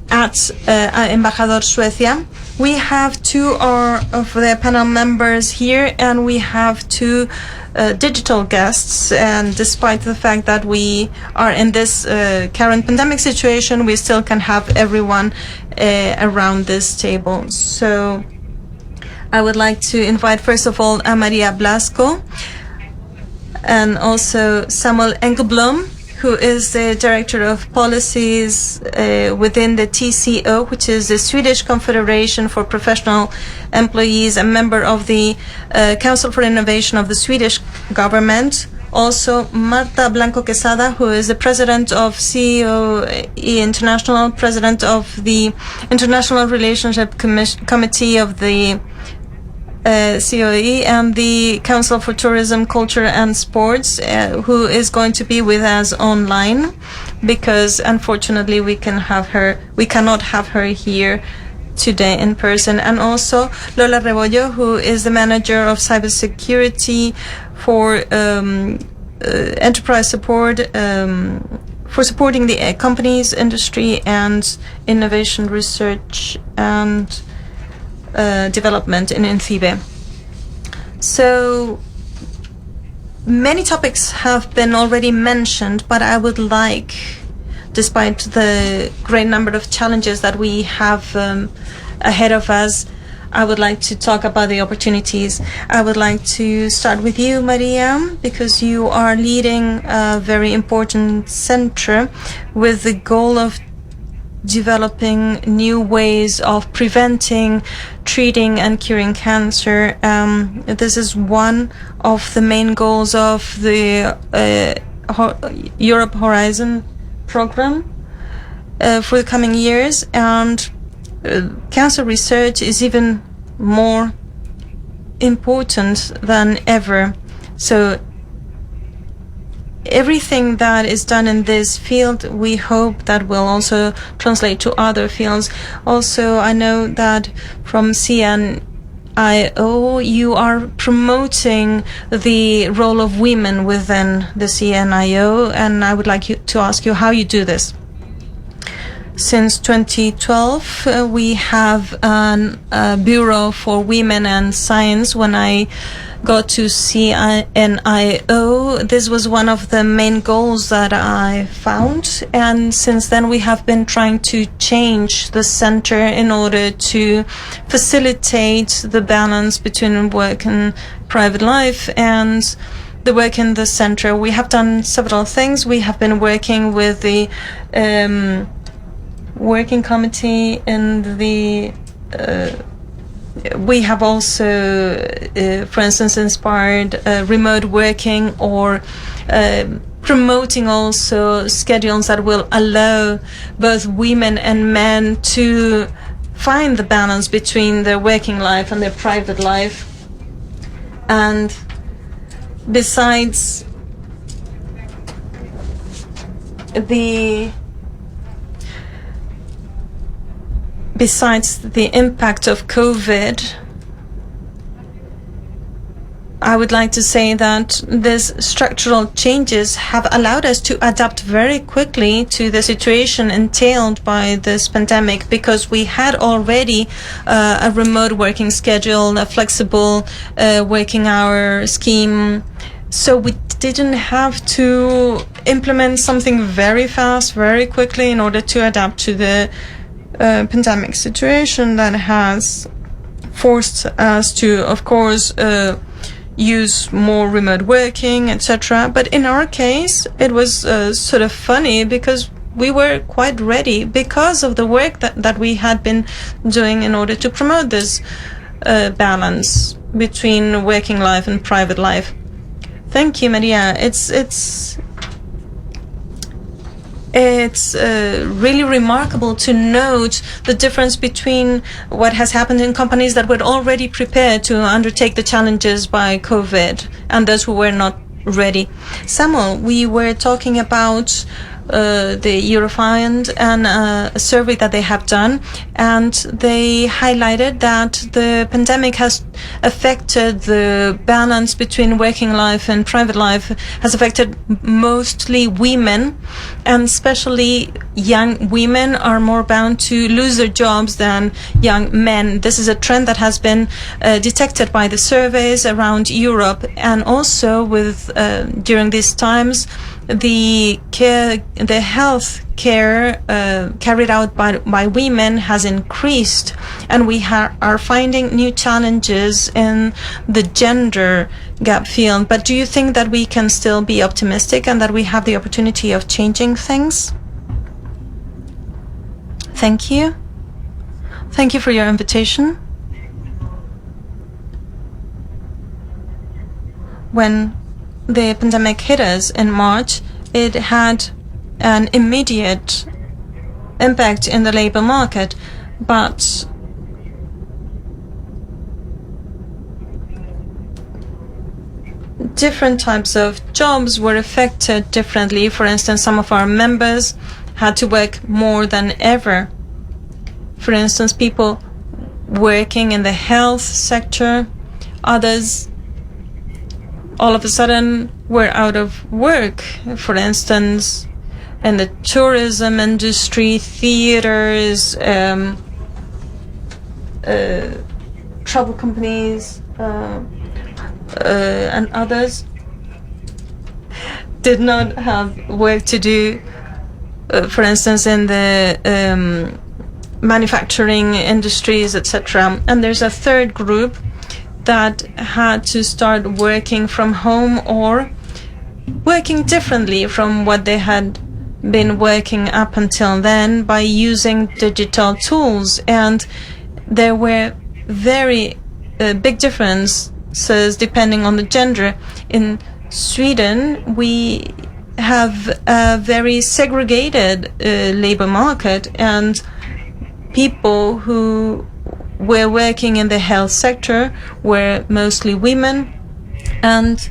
Embajador Suecia. We have two of the panel members here, and we have two digital guests. And despite the fact that we are in this current pandemic situation, we still can have everyone around this table. So I would like to invite, first of all, Maria Blasco, and also Samuel Engelblom, who is the Director of Policies within the TCO, which is the Swedish Confederation for Professional Employees, a member of the Council for Innovation of the Swedish government. Also, Marta Blanco Quesada, who is the President of COE International, President of the International Relationship Committee of the COE, and the Council for Tourism, Culture and Sports, who is going to be with us online, because unfortunately we cannot have her here today in person. And also Lola Rebollo, who is the Manager of Cybersecurity for enterprise support, for supporting the companies, industry and innovation research and development in INCIBE. So many topics have been already mentioned, but I would like, despite the great number of challenges that we have ahead of us, I would like to talk about the opportunities. I would like to start with you, Maria, because you are leading a very important center with the goal of developing new ways of preventing, treating and curing cancer. This is one of the main goals of the Europe Horizon program for the coming years, and cancer research is even more important than ever. So everything that is done in this field, we hope that will also translate to other fields. Also, I know that from CNIO, you are promoting the role of women within the CNIO, and I would like to ask you how you do this. Since 2012, we have a Bureau for Women and Science. When I got to CNIO, this was one of the main goals that I found, and since then we have been trying to change the center in order to facilitate the balance between work and private life and the work in the center. We have done several things. We have been working with the working committee and the we have also, for instance, inspired remote working, or promoting also schedules that will allow both women and men to find the balance between their working life and their private life. And besides the impact of COVID, I would like to say that these structural changes have allowed us to adapt very quickly to the situation entailed by this pandemic, because we had already a remote working schedule, a flexible working hour scheme. So we didn't have to implement something very fast, very quickly, in order to adapt to the pandemic situation that has forced us to, of course, use more remote working, etc. But in our case, it was sort of funny, because we were quite ready because of the work that we had been doing in order to promote this balance between working life and private life. Thank you, Maria. It's really remarkable to note the difference between what has happened in companies that were already prepared to undertake the challenges by COVID and those who were not ready. Samuel, we were talking about the Eurofund and a survey that they have done, and they highlighted that the pandemic has affected the balance between working life and private life, has affected mostly women, and especially young women are more bound to lose their jobs than young men. This is a trend that has been detected by the surveys around Europe, and also with during these times the health care carried out by women has increased, and we are finding new challenges in the gender gap field. But do you think that we can still be optimistic and that we have the opportunity of changing things? Thank you. Thank you for your invitation. When the pandemic hit us in March, it had an immediate impact in the labor market, but different types of jobs were affected differently. For instance, some of our members had to work more than ever. For instance, people working in the health sector, others all of a sudden were out of work. For instance, in the tourism industry, theaters, travel companies, and others did not have work to do. For instance, in the manufacturing industries, etc. And there's a third group that had to start working from home or working differently from what they had been working up until then by using digital tools. And there were very big differences depending on the gender. In Sweden, we have a very segregated labor market, and people who were working in the health sector were mostly women, and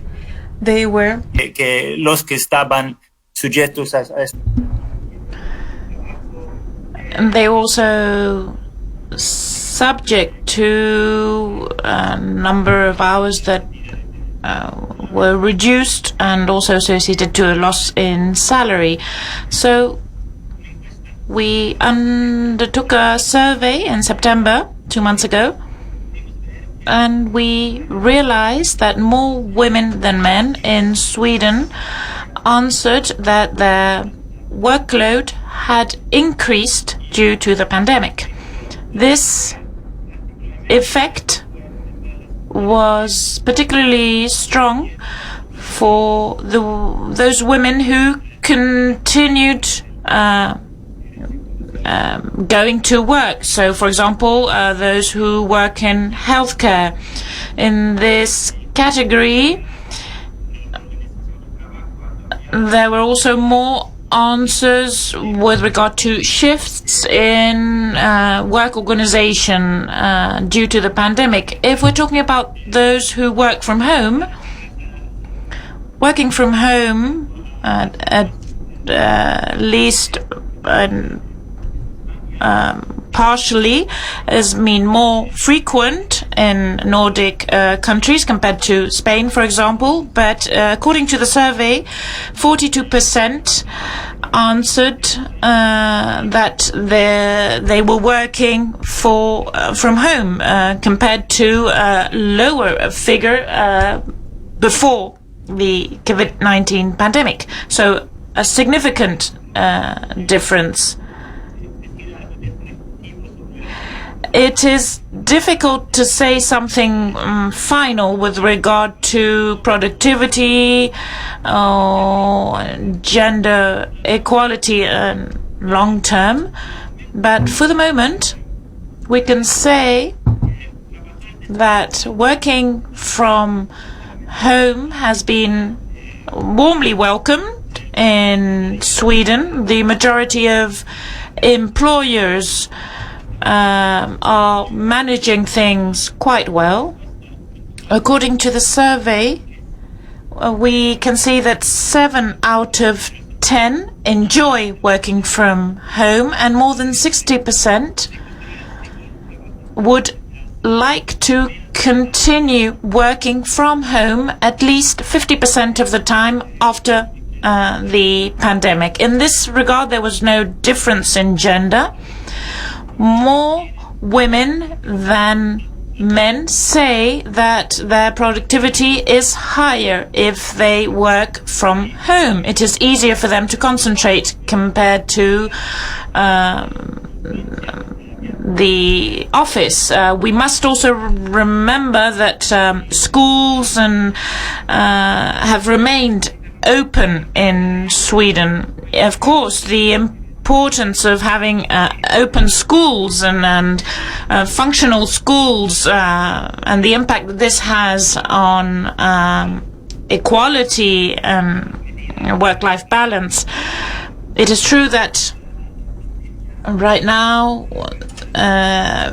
they were que los que estaban sujetos a and they also subject to a number of hours that were reduced and also associated to a loss in salary. So we undertook a survey in September, 2 months ago, and we realized that more women than men in Sweden answered that their workload had increased due to the pandemic. This effect was particularly strong for those women who continued going to work. So, for example, those who work in healthcare. In this category, there were also more answers with regard to shifts in work organization due to the pandemic. If we're talking about those who work from home, working from home at least partially has been more frequent in Nordic countries compared to Spain, for example. But according to the survey, 42% answered that they were working from home compared to a lower figure before the COVID-19 pandemic. So a significant difference. It is difficult to say something final with regard to productivity or gender equality long term, but for the moment we can say that working from home has been warmly welcomed in Sweden. The majority of employers are managing things quite well. According to the survey, we can see that 7 out of 10 enjoy working from home, and more than 60% would like to continue working from home at least 50% of the time after the pandemic. In this regard, there was no difference in gender. More women than men say that their productivity is higher if they work from home. It is easier for them to concentrate compared to the office. We must also remember that schools and have remained open in Sweden. Of course, the importance of having open schools and functional schools and the impact that this has on equality and work-life balance. It is true that right now,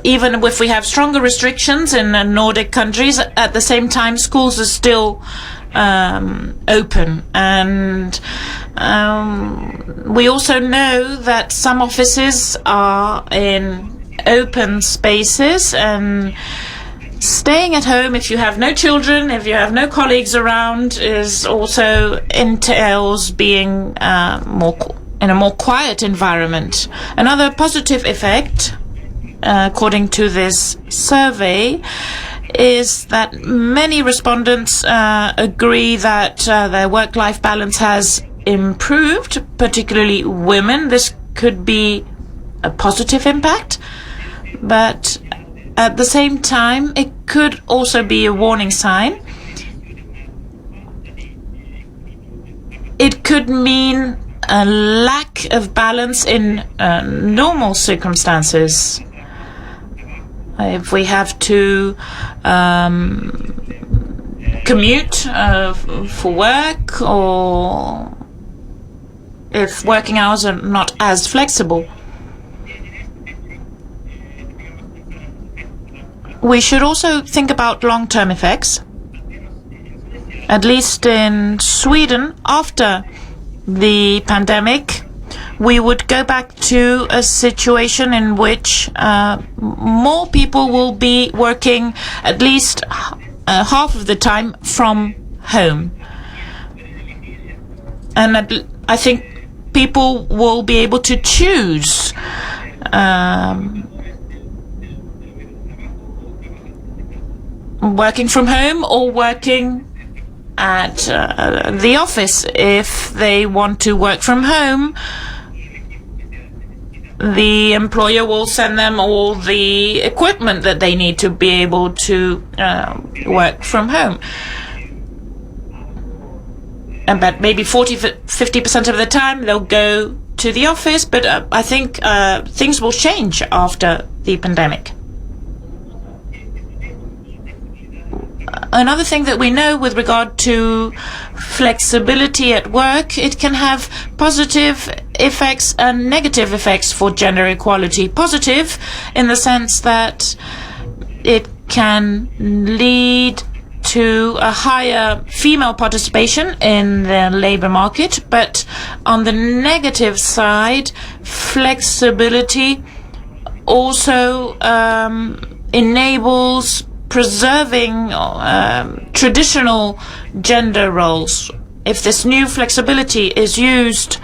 even if we have stronger restrictions in the Nordic countries, at the same time schools are still open, and we also know that some offices are in open spaces, and staying at home if you have no children, if you have no colleagues around, is also entails being in a more quiet environment. Another positive effect, according to this survey, is that many respondents agree that their work-life balance has improved, particularly women. This could be a positive impact, but at the same time, it could also be a warning sign. It could mean a lack of balance in normal circumstances. If we have to commute for work, or if working hours are not as flexible. We should also think about long-term effects. At least in Sweden, after the pandemic, we would go back to a situation in which more people will be working at least half of the time from home. And I think people will be able to choose working from home or working at the office. If they want to work from home, the employer will send them all the equipment that they need to be able to work from home. But maybe 50% of the time they'll go to the office, but I think things will change after the pandemic. Another thing that we know with regard to flexibility at work, it can have positive effects and negative effects for gender equality. Positive in the sense that it can lead to a higher female participation in the labor market, but on the negative side, flexibility also enables preserving traditional gender roles. If this new flexibility is used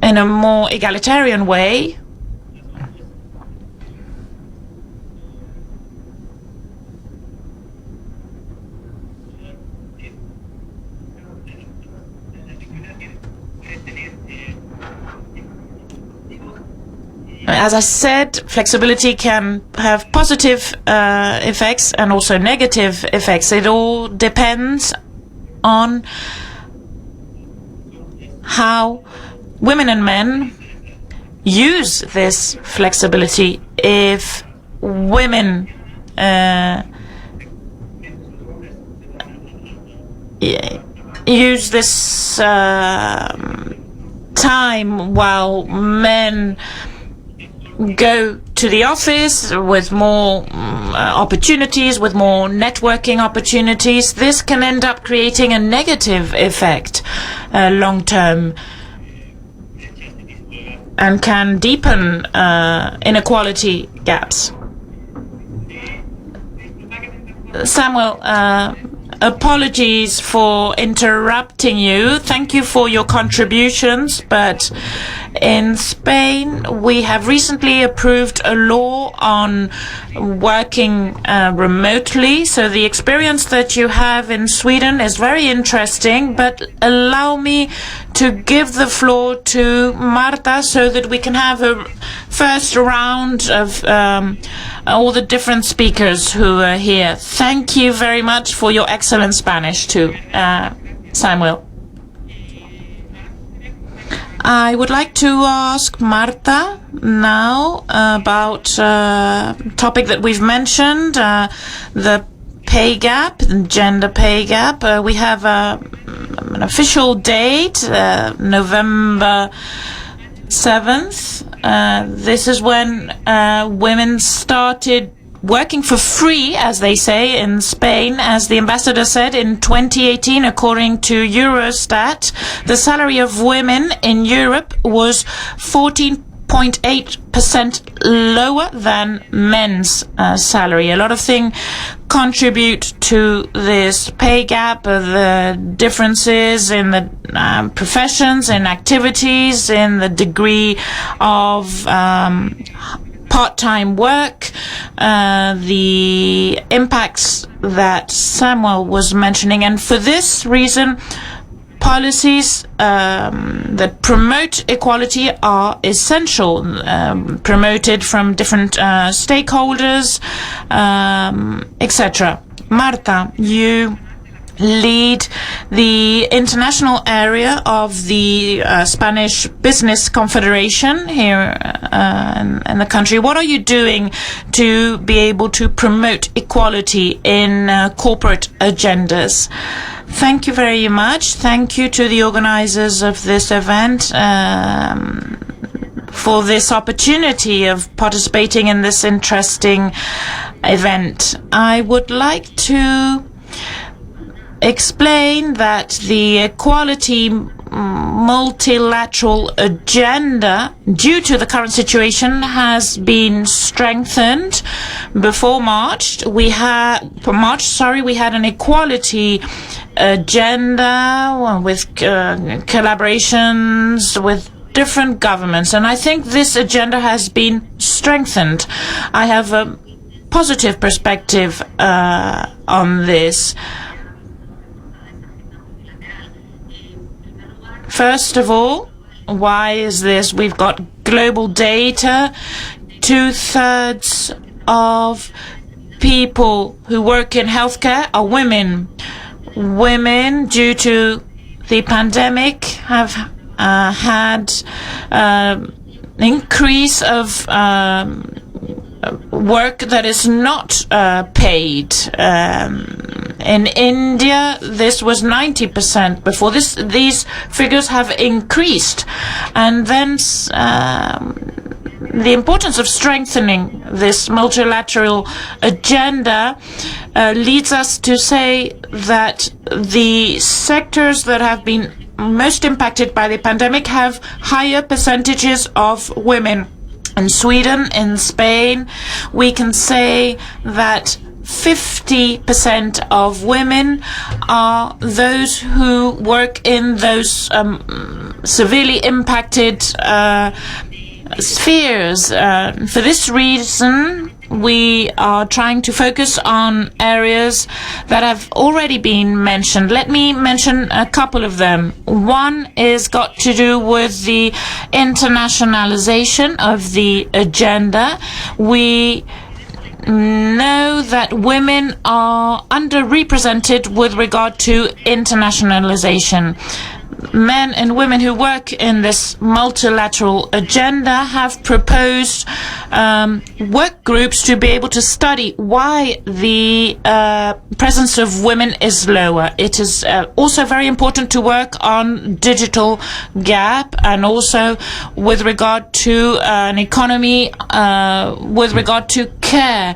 in a more egalitarian way, as I said, flexibility can have positive effects and also negative effects. It all depends on how women and men use this flexibility. If women use this time while men go to the office with more opportunities, with more networking opportunities, this can end up creating a negative effect long term and can deepen inequality gaps. Samuel, apologies for interrupting you. Thank you for your contributions, but in Spain we have recently approved a law on working remotely, so the experience that you have in Sweden is very interesting, but allow me to give the floor to Marta so that we can have a first round of all the different speakers who are here. Thank you very much for your excellent Spanish too, Samuel. I would like to ask Marta now about a topic that we've mentioned, the pay gap, the gender pay gap. We have an official date, November 7th. This is when women started working for free, as they say, in Spain. As the ambassador said, in 2018, according to Eurostat, the salary of women in Europe was 14.8% lower than men's salary. A lot of things contribute to this pay gap, the differences in the professions, in activities, in the degree of part-time work, the impacts that Samuel was mentioning. And for this reason, policies that promote equality are essential, promoted from different stakeholders, etc. Marta, you lead the international area of the Spanish Business Confederation here in the country. What are you doing to be able to promote equality in corporate agendas? Thank you very much. Thank you to the organizers of this event for this opportunity of participating in this interesting event. I would like to explain that the equality multilateral agenda, due to the current situation, has been strengthened. Before March, we had an equality agenda with collaborations with different governments, and I think this agenda has been strengthened. I have a positive perspective on this. First of all, why is this? We've got global data. 2/3 of people who work in healthcare are women. Women, due to the pandemic, have had increase of work that is not paid. In India, this was 90% before. These figures have increased. And then the importance of strengthening this multilateral agenda leads us to say that the sectors that have been most impacted by the pandemic have higher percentages of women. In Sweden, in Spain, we can say that 50% of women are those who work in those severely impacted spheres. For this reason, we are trying to focus on areas that have already been mentioned. Let me mention a couple of them. One is got to do with the internationalization of the agenda. We know that women are underrepresented with regard to internationalization. men and women who work in this multilateral agenda have proposed work groups to be able to study why the presence of women is lower. It is also very important to work on digital gap, and also with regard to an economy, with regard to care.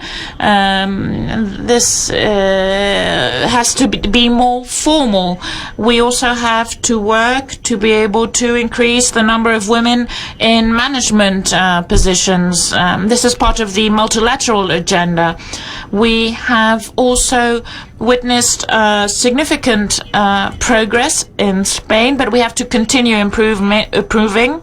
This has to be more formal. We also have to work to be able to increase the number of women in management positions. This is part of the multilateral agenda. We have also witnessed significant progress in Spain, but we have to continue improving.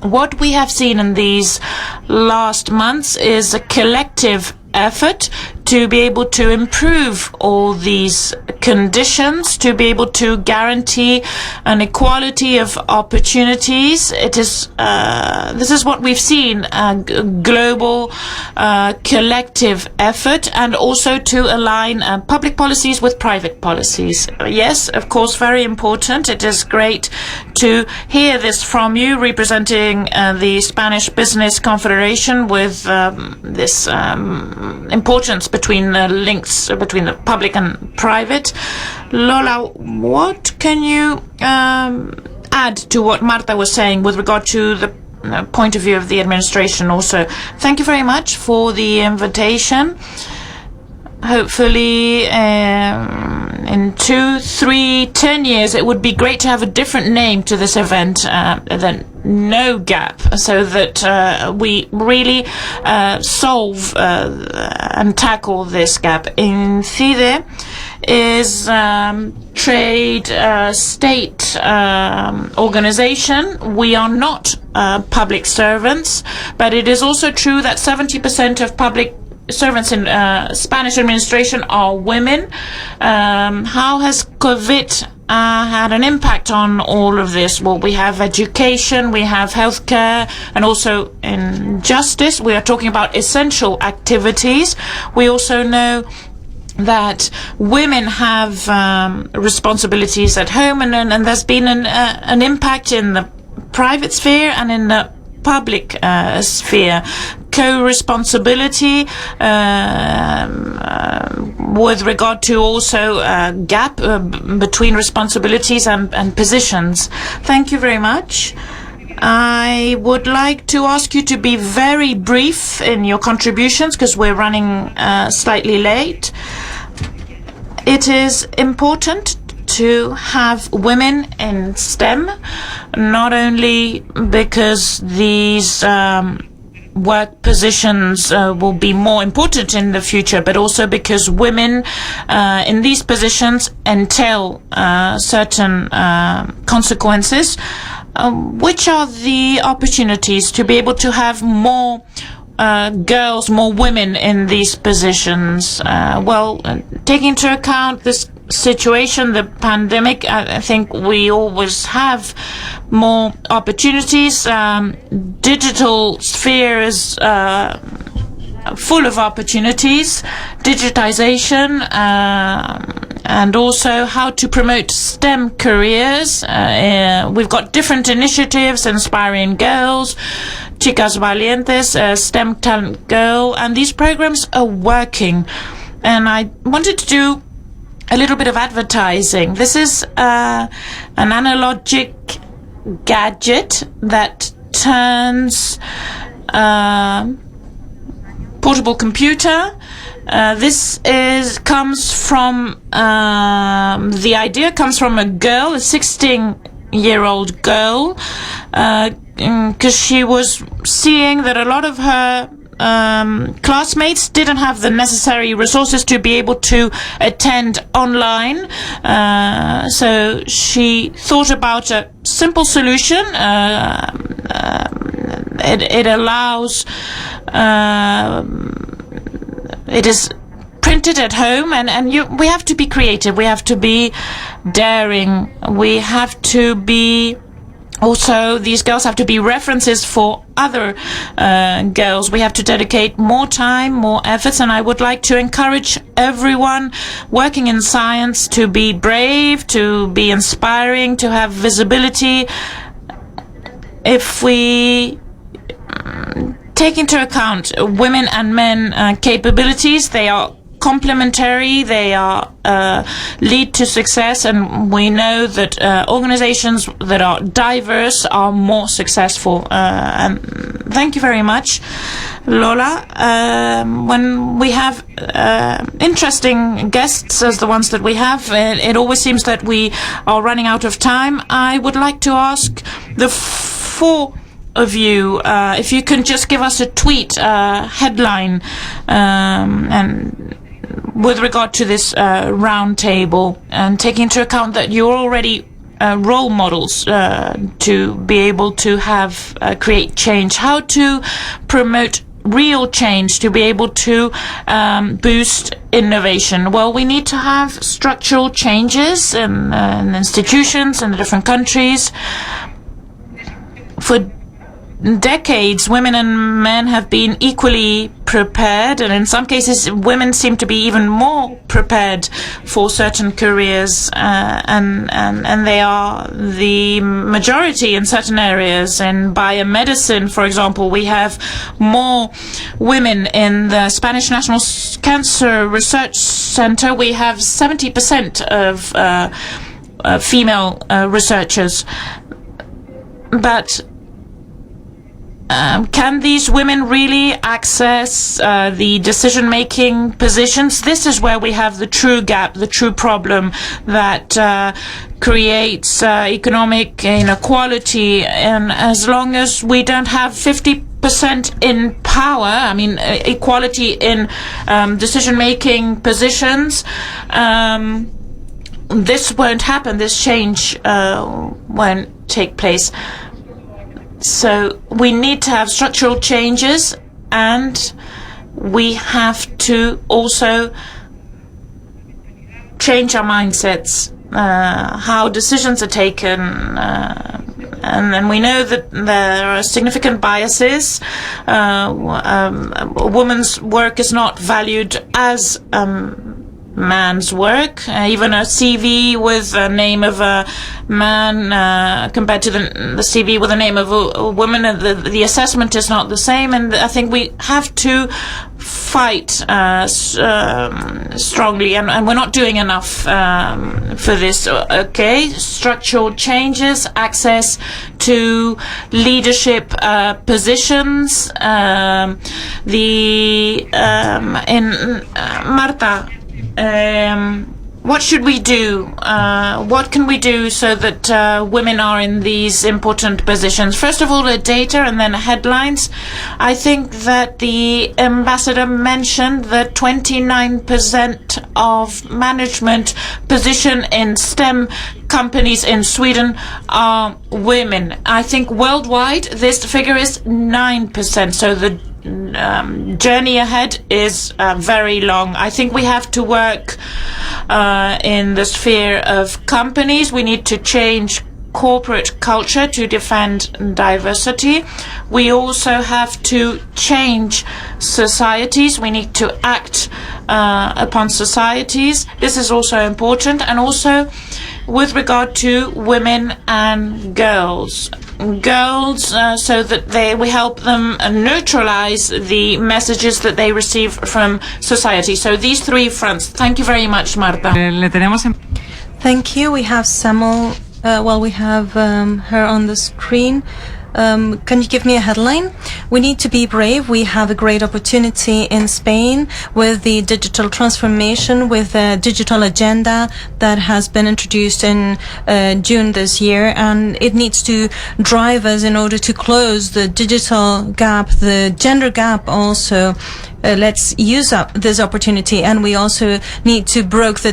What we have seen in these last months is a collective effort to be able to improve all these conditions, to be able to guarantee an equality of opportunities. This is what we've seen, a global collective effort, and also to align public policies with private policies. Yes, of course, very important. It is great to hear this from you, representing the Spanish Business Confederation, with this importance between the links between the public and private. Lola, what can you add to what Marta was saying with regard to the point of view of the administration also? Thank you very much for the invitation. Hopefully in 2, 3, 10 years it would be great to have a different name to this event than No Gap, so that we really solve and tackle this gap. INCIDE is trade state organization. We are not public servants, but it is also true that 70% of public servants in Spanish administration are women. How has COVID had an impact on all of this? Well, we have education, we have healthcare, and also in justice. We are talking about essential activities. We also know that women have responsibilities at home, and there's been an impact in the private sphere and in the public sphere. Co-responsibility with regard to also gap between responsibilities and positions. Thank you very much. I would like to ask you to be very brief in your contributions because we're running slightly late. It is important to have women in STEM, not only because these work positions will be more important in the future, but also because women in these positions entail certain consequences. Which are the opportunities to be able to have more girls, more women in these positions? Well, taking into account this situation, the pandemic, I think we always have more opportunities. Digital sphere is full of opportunities, digitization, and also how to promote STEM careers. We've got different initiatives, Inspiring Girls, Chicas Valientes, STEM Talent Girl, and these programs are working. And I wanted to do a little bit of advertising. This is an analogic gadget that turns portable computer. This comes from the idea comes from a girl, a 16-year-old girl, because she was seeing that a lot of her classmates didn't have the necessary resources to be able to attend online. So she thought about a simple solution. It allows, it is printed at home, and we have to be creative, we have to be daring, we have to be Also, these girls have to be references for other girls. We have to dedicate more time, more efforts, and I would like to encourage everyone working in science to be brave, to be inspiring, to have visibility. If we take into account women and men capabilities, they are complementary, they are lead to success, and we know that organizations that are diverse are more successful. And thank you very much, Lola. When we have interesting guests as the ones that we have, it always seems that we are running out of time. I would like to ask the four of you if you can just give us a tweet headline and with regard to this round table, and taking into account that you're already role models to be able to have create change, how to promote real change, to be able to boost innovation. Well, we need to have structural changes in institutions in the different countries. For decades, women and men have been equally prepared, and in some cases women seem to be even more prepared for certain careers, and they are the majority in certain areas. In biomedicine, for example, we have more women in the Spanish National Cancer Research Center. We have 70% of female researchers. But can these women really access the decision-making positions? This is where we have the true gap, the true problem that creates economic inequality. And as long as we don't have 50% in power, I mean equality in decision-making positions, this won't happen. This change won't take place. So we need to have structural changes, and we have to also change our mindsets, how decisions are taken, and then we know that there are significant biases. A woman's work is not valued as man's work. Even a CV with a name of a man compared to the CV with a name of a woman, the assessment is not the same, and I think we have to fight strongly, and we're not doing enough for this. Okay, structural changes, access to leadership positions. Marta, what should we do? What can we do so that women are in these important positions? First of all, the data, and then headlines. I think that the ambassador mentioned that 29% of management position in STEM companies in Sweden are women. I think worldwide this figure is 9%. So the journey ahead is very long. I think we have to work in the sphere of companies. We need to change corporate culture to defend diversity. We also have to change societies. We need to act upon societies. This is also important. And also with regard to women and girls, so that we help them neutralize the messages that they receive from society. So these three fronts. Thank you very much, Marta. Thank you. We have Samuel. We have her on the screen. Can you give me a headline? We need to be brave. We have a great opportunity in Spain with the digital transformation, with the digital agenda that has been introduced in June this year, and it needs to drive us in order to close the digital gap, the gender gap also. Let's use up this opportunity, and we also need to break the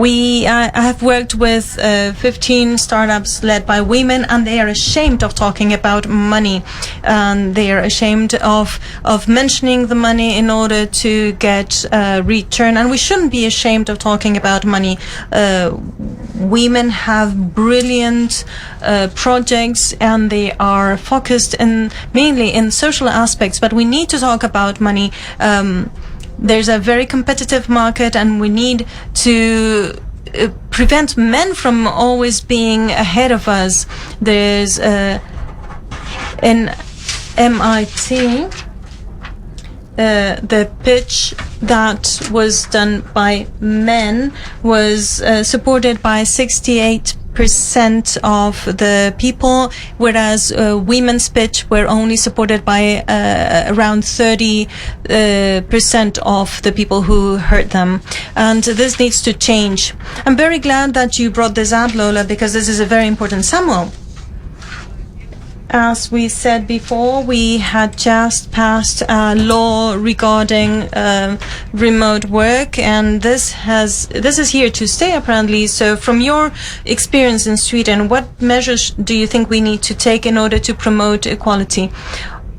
I have worked with 15 startups led by women, and they are ashamed of talking about money, and they are ashamed of mentioning the money in order to get return. And we shouldn't be ashamed of talking about money. Women have brilliant projects, and they are focused mainly in social aspects. But we need to talk about money. There's a very competitive market, and we need to prevent men from always being ahead of us. There's in MIT the pitch that was done by men was supported by 68% of the people, whereas women's pitch were only supported by around 30% of the people who heard them. And this needs to change. I'm very glad that you brought this up, Lola, because this is a very important Samuel. As we said before, we had just passed a law regarding remote work, and this is here to stay apparently. So from your experience in Sweden, what measures do you think we need to take in order to promote equality?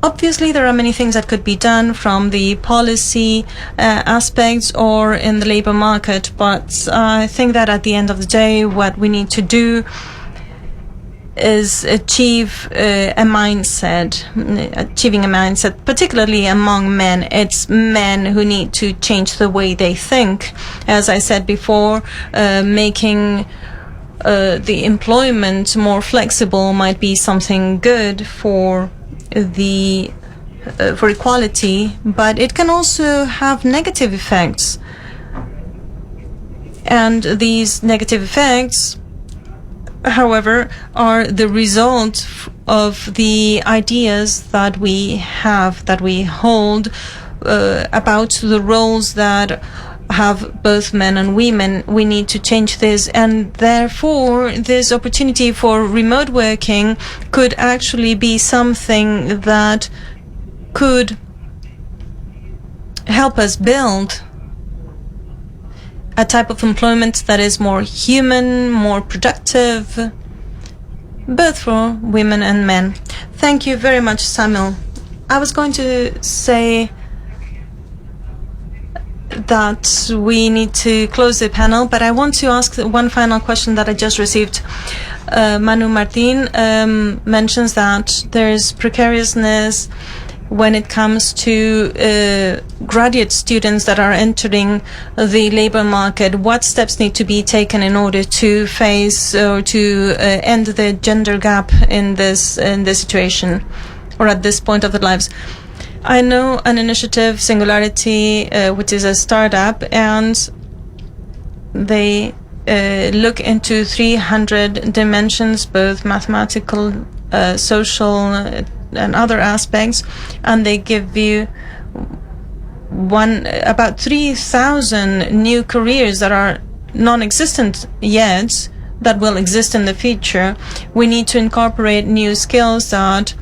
Obviously, there are many things that could be done from the policy aspects or in the labor market, but I think that at the end of the day, what we need to do is achieving a mindset, particularly among men. It's men who need to change the way they think. As I said before, making the employment more flexible might be something good for equality, but it can also have negative effects. And these negative effects, however, are the result of the ideas that we hold about the roles that have both men and women. We need to change this, and therefore this opportunity for remote working could actually be something that could help us build a type of employment that is more human, more productive, both for women and men. Thank you very much, Samuel. I was going to say that we need to close the panel, but I want to ask one final question that I just received. Manu Martin mentions that there's precariousness when it comes to graduate students that are entering the labor market. What steps need to be taken in order to face or to end the gender gap in this situation, or at this point of their lives? I know an initiative, Singularity, which is a startup, and they look into 300 dimensions, both mathematical, social, and other aspects, and they give you about 3,000 new careers that are non-existent yet, that will exist in the future. We need to incorporate new skills that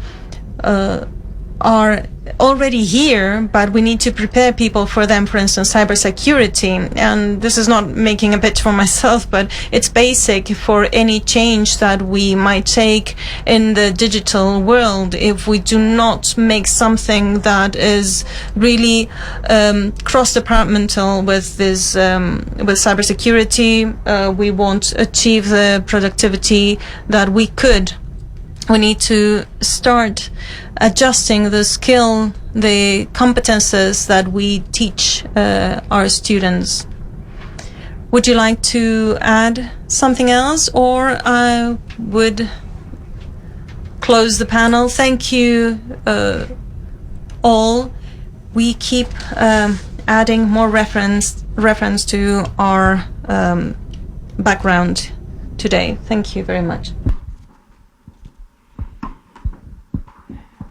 are already here, but we need to prepare people for them. For instance, cybersecurity, and this is not making a pitch for myself, but it's basic for any change that we might take in the digital world. If we do not make something that is really cross-departmental with this with cybersecurity, we won't achieve the productivity that we could. We need to start adjusting the competences that we teach our students. Would you like to add something else, or I would close the panel? Thank you all. We keep adding more reference to our background today. Thank you very much.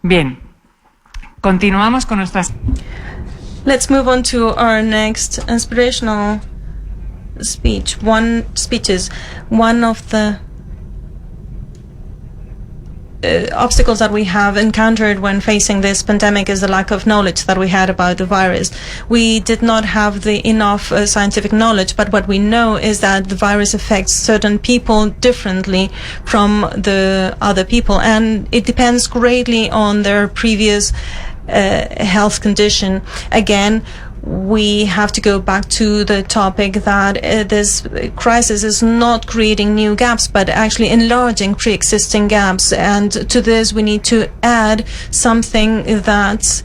Bien, continuamos con nuestras... Let's move on to our next inspirational speeches. One of the obstacles that we have encountered when facing this pandemic is the lack of knowledge that we had about the virus. We did not have enough scientific knowledge, but what we know is that the virus affects certain people differently from the other people, and it depends greatly on their previous health condition. Again, we have to go back to the topic that this crisis is not creating new gaps, but actually enlarging pre-existing gaps. And to this, we need to add something that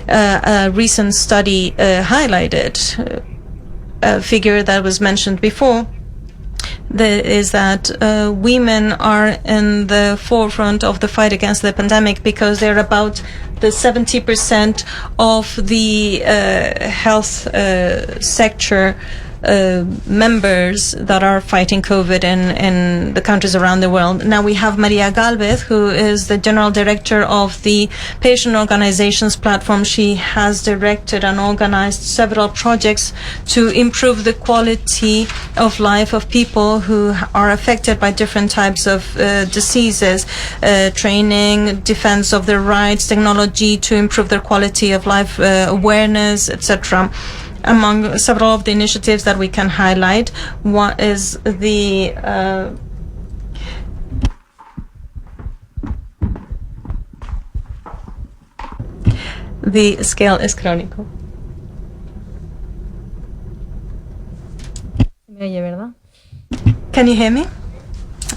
a recent study highlighted, a figure that was mentioned before. Is that women are in the forefront of the fight against the pandemic because they're about the 70% of the health sector members that are fighting COVID in the countries around the world. Now we have Maria Galvez, who is the General Director of the Patient Organizations Platform. She has directed and organized several projects to improve the quality of life of people who are affected by different types of diseases, training, defense of their rights, technology to improve their quality of life, awareness, etc. Among several of the initiatives that we can highlight, one is the scale is crónico. Can you hear me?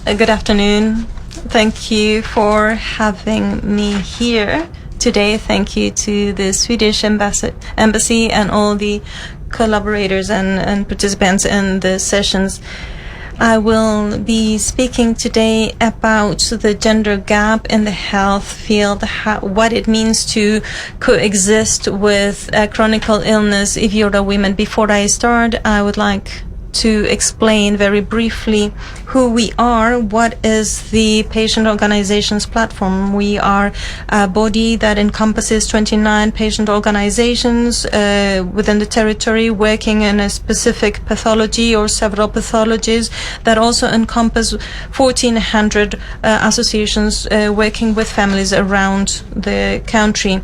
Good afternoon. Thank you for having me here today. Thank you to the Swedish embassy and all the collaborators and participants in the sessions. I will be speaking today about the gender gap in the health field, what it means to coexist with a chronic illness if you're a woman. Before I start, I would like to explain very briefly who we are. What is the Patient Organizations Platform? We are a body that encompasses 29 patient organizations within the territory, working in a specific pathology or several pathologies that also encompass 1,400 associations working with families around the country.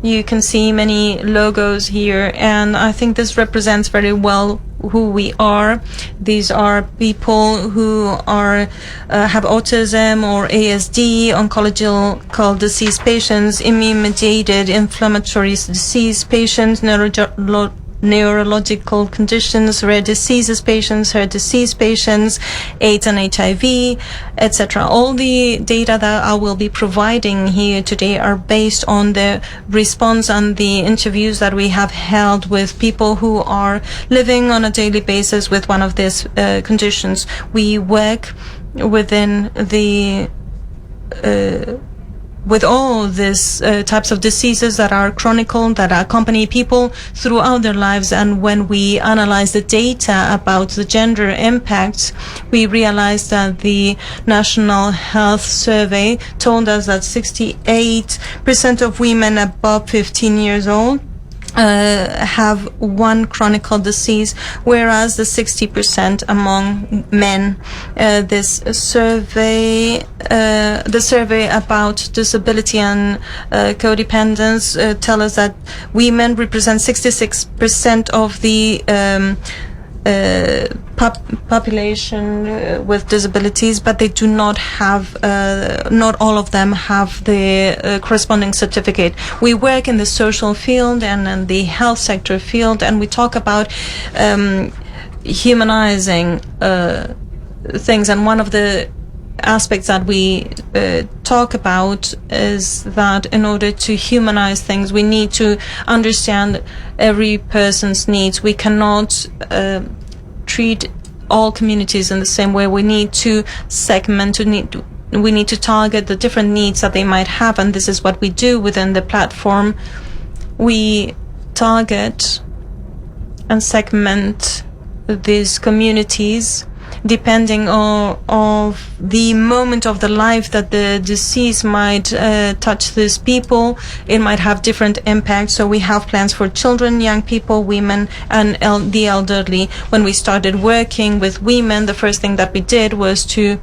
You can see many logos here, and I think this represents very well who we are. These are people who are have autism or ASD, oncological disease patients, immune-mediated inflammatory disease patients, neurological conditions, rare diseases patients, heart disease patients, AIDS and HIV, etc. All the data that I will be providing here today are based on the response and the interviews that we have held with people who are living on a daily basis with one of these conditions. We work within the with all these types of diseases that are chronic, that accompany people throughout their lives. And when we analyze the data about the gender impacts, we realized that the National Health Survey told us that 68% of women above 15 years old have one chronic disease, whereas the 60% among men. This survey, the survey about disability and codependence tell us that women represent 66% of the population with disabilities, but they do not have, not all of them have the corresponding certificate. We work in the social field and in the health sector field, and we talk about humanizing things, and one of the aspects that we talk about is that in order to humanize things, we need to understand every person's needs. We cannot treat all communities in the same way. We need to segment, we need to target the different needs that they might have, and this is what we do within the platform. We target and segment these communities depending on the moment of the life that the disease might touch these people. It might have different impacts. So we have plans for children, young people, women, and the elderly. When we started working with women, the first thing that we did was to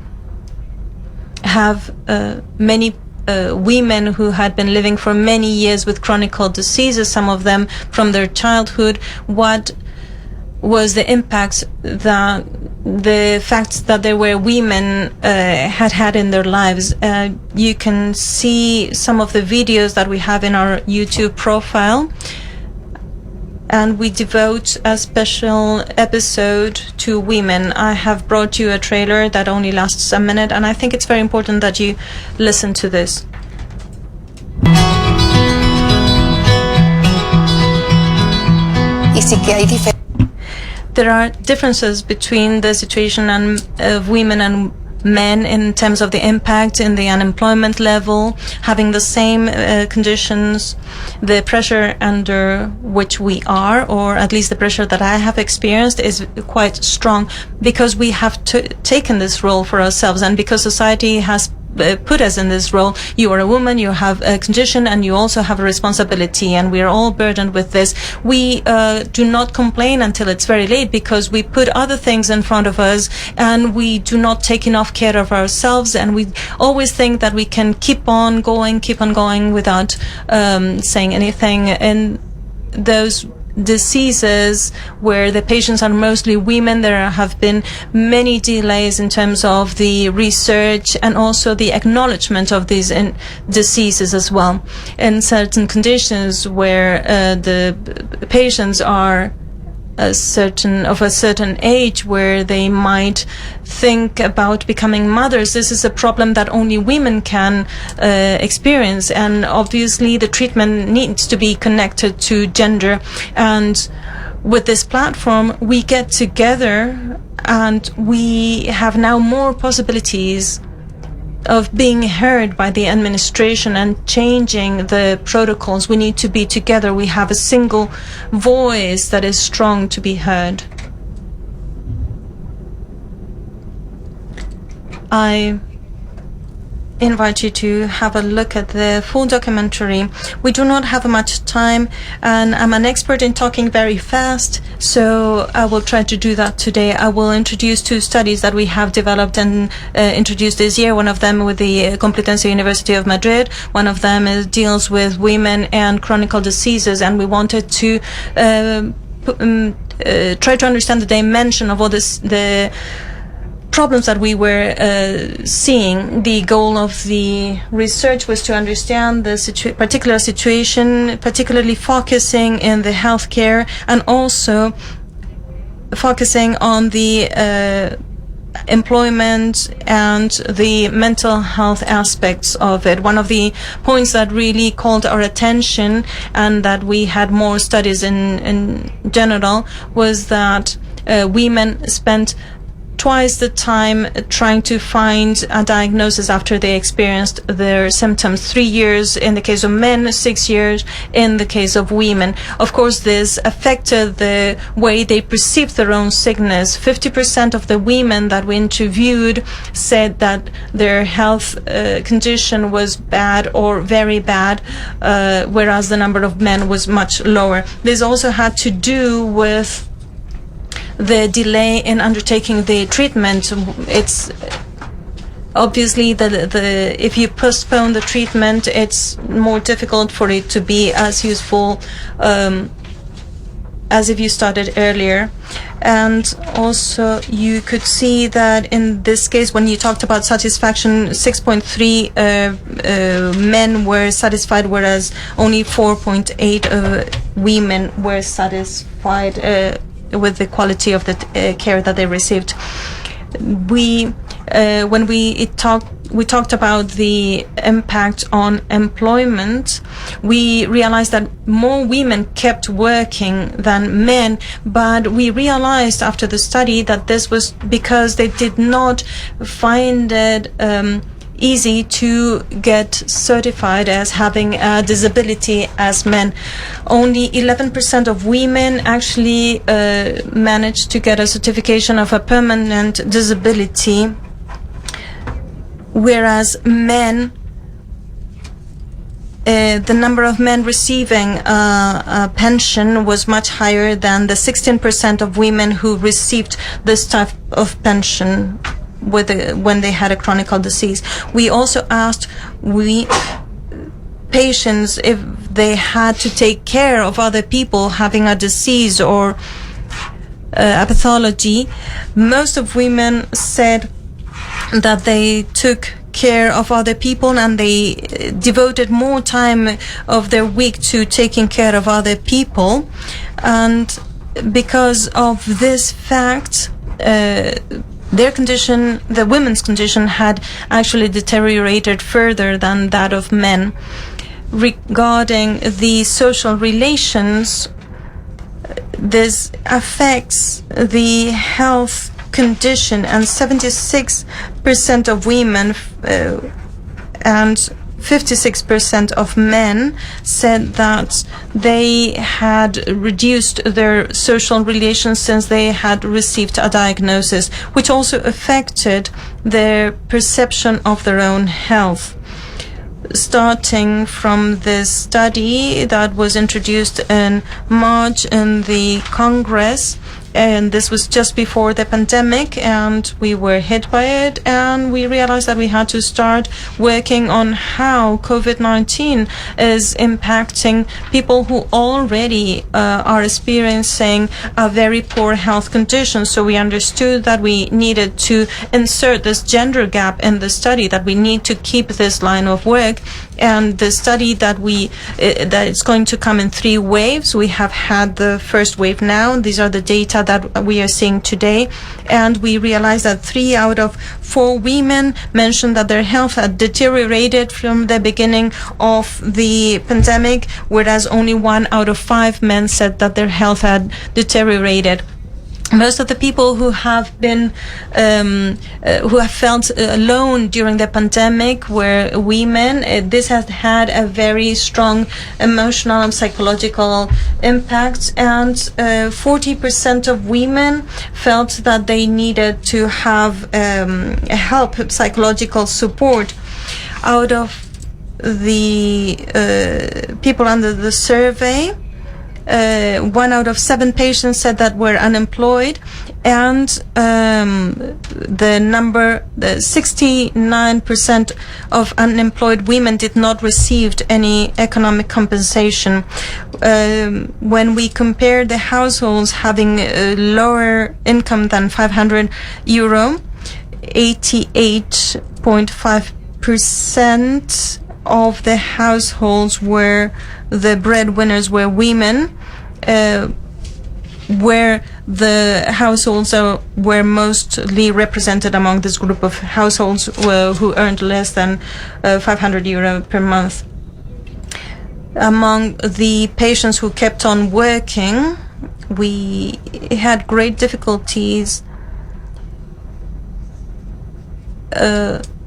have many women who had been living for many years with chronic diseases, some of them from their childhood. What was the impact that the fact that there were women had in their lives? You can see some of the videos that we have in our YouTube profile, and we devote a special episode to women. I have brought you a trailer that only lasts a minute, and I think it's very important that you listen to this. There are differences between the situation of women and men in terms of the impact in the unemployment level, having the same conditions, the pressure under which we are, or at least the pressure that I have experienced, is quite strong because we have taken this role for ourselves, and because society has put us in this role. You are a woman, you have a condition, and you also have a responsibility, and we are all burdened with this. We do not complain until it's very late because we put other things in front of us, and we do not take enough care of ourselves, and we always think that we can keep on going without saying anything. And those diseases where the patients are mostly women, there have been many delays in terms of the research and also the acknowledgement of these diseases as well. In certain conditions where the patients are of a certain age, where they might think about becoming mothers, this is a problem that only women can experience, and obviously the treatment needs to be connected to gender. And with this platform we get together and we have now more possibilities of being heard by the administration and changing the protocols. We need to be together. We have a single voice that is strong to be heard. I invite you to have a look at the full documentary. We do not have much time, and I'm an expert in talking very fast, so I will try to do that today. I will introduce two studies that we have developed and introduced this year. One of them with the Complutense University of Madrid. One of them deals with women and chronic diseases, and we wanted to try to understand the dimension of all the problems that we were seeing. The goal of the research was to understand the particular situation, particularly focusing in the healthcare and also focusing on the employment and the mental health aspects of it. One of the points that really called our attention, and that we had more studies in general, was that women spent twice the time trying to find a diagnosis after they experienced their symptoms. 3 years in the case of men, 6 years in the case of women. Of course, this affected the way they perceived their own sickness. 50% of the women that we interviewed said that their health condition was bad or very bad, whereas the number of men was much lower. This also had to do with the delay in undertaking the treatment. It's obviously if you postpone the treatment, it's more difficult for it to be as useful as if you started earlier. And also you could see that in this case, when you talked about satisfaction, 6.3 men were satisfied, whereas only 4.8 women were satisfied with the quality of the care that they received. When we talked about the impact on employment, we realized that more women kept working than men, but we realized after the study that this was because they did not find it easy to get certified as having a disability as men. Only 11% of women actually managed to get a certification of a permanent disability, whereas men, the number of men receiving a pension was much higher than the 16% of women who received this type of pension. when they had a chronic disease. We also asked patients if they had to take care of other people having a disease or a pathology. Most of women said that they took care of other people and they devoted more time of their week to taking care of other people. And because of this fact, their condition, the women's condition, had actually deteriorated further than that of men. Regarding the social relations, this affects the health condition, and 76% of women and 56% of men said that they had reduced their social relations since they had received a diagnosis, which also affected their perception of their own health. Starting from this study that was introduced in March in the Congress, and this was just before the pandemic, and we were hit by it, and we realized that we had to start working on how COVID-19 is impacting people who already are experiencing a very poor health condition. So we understood that we needed to insert this gender gap in the study, that we need to keep this line of work. And the study that it's going to come in 3 waves. We have had the first wave now. These are the data that we are seeing today. And we realized that 3 out of 4 women mentioned that their health had deteriorated from the beginning of the pandemic, whereas only 1 out of 5 men said that their health had deteriorated. Most of the people who have been, who have felt alone during the pandemic were women. This has had a very strong emotional and psychological impact, and 40% of women felt that they needed to have help, psychological support. Out of the people under the survey, 1 out of 7 patients said that were unemployed, and the 69% of unemployed women did not receive any economic compensation. When we compare the households having a lower income than €500, 88.5% of the households where the breadwinners were women, where the households were mostly represented among this group of households who earned less than €500 per month. Among the patients who kept on working, we had great difficulties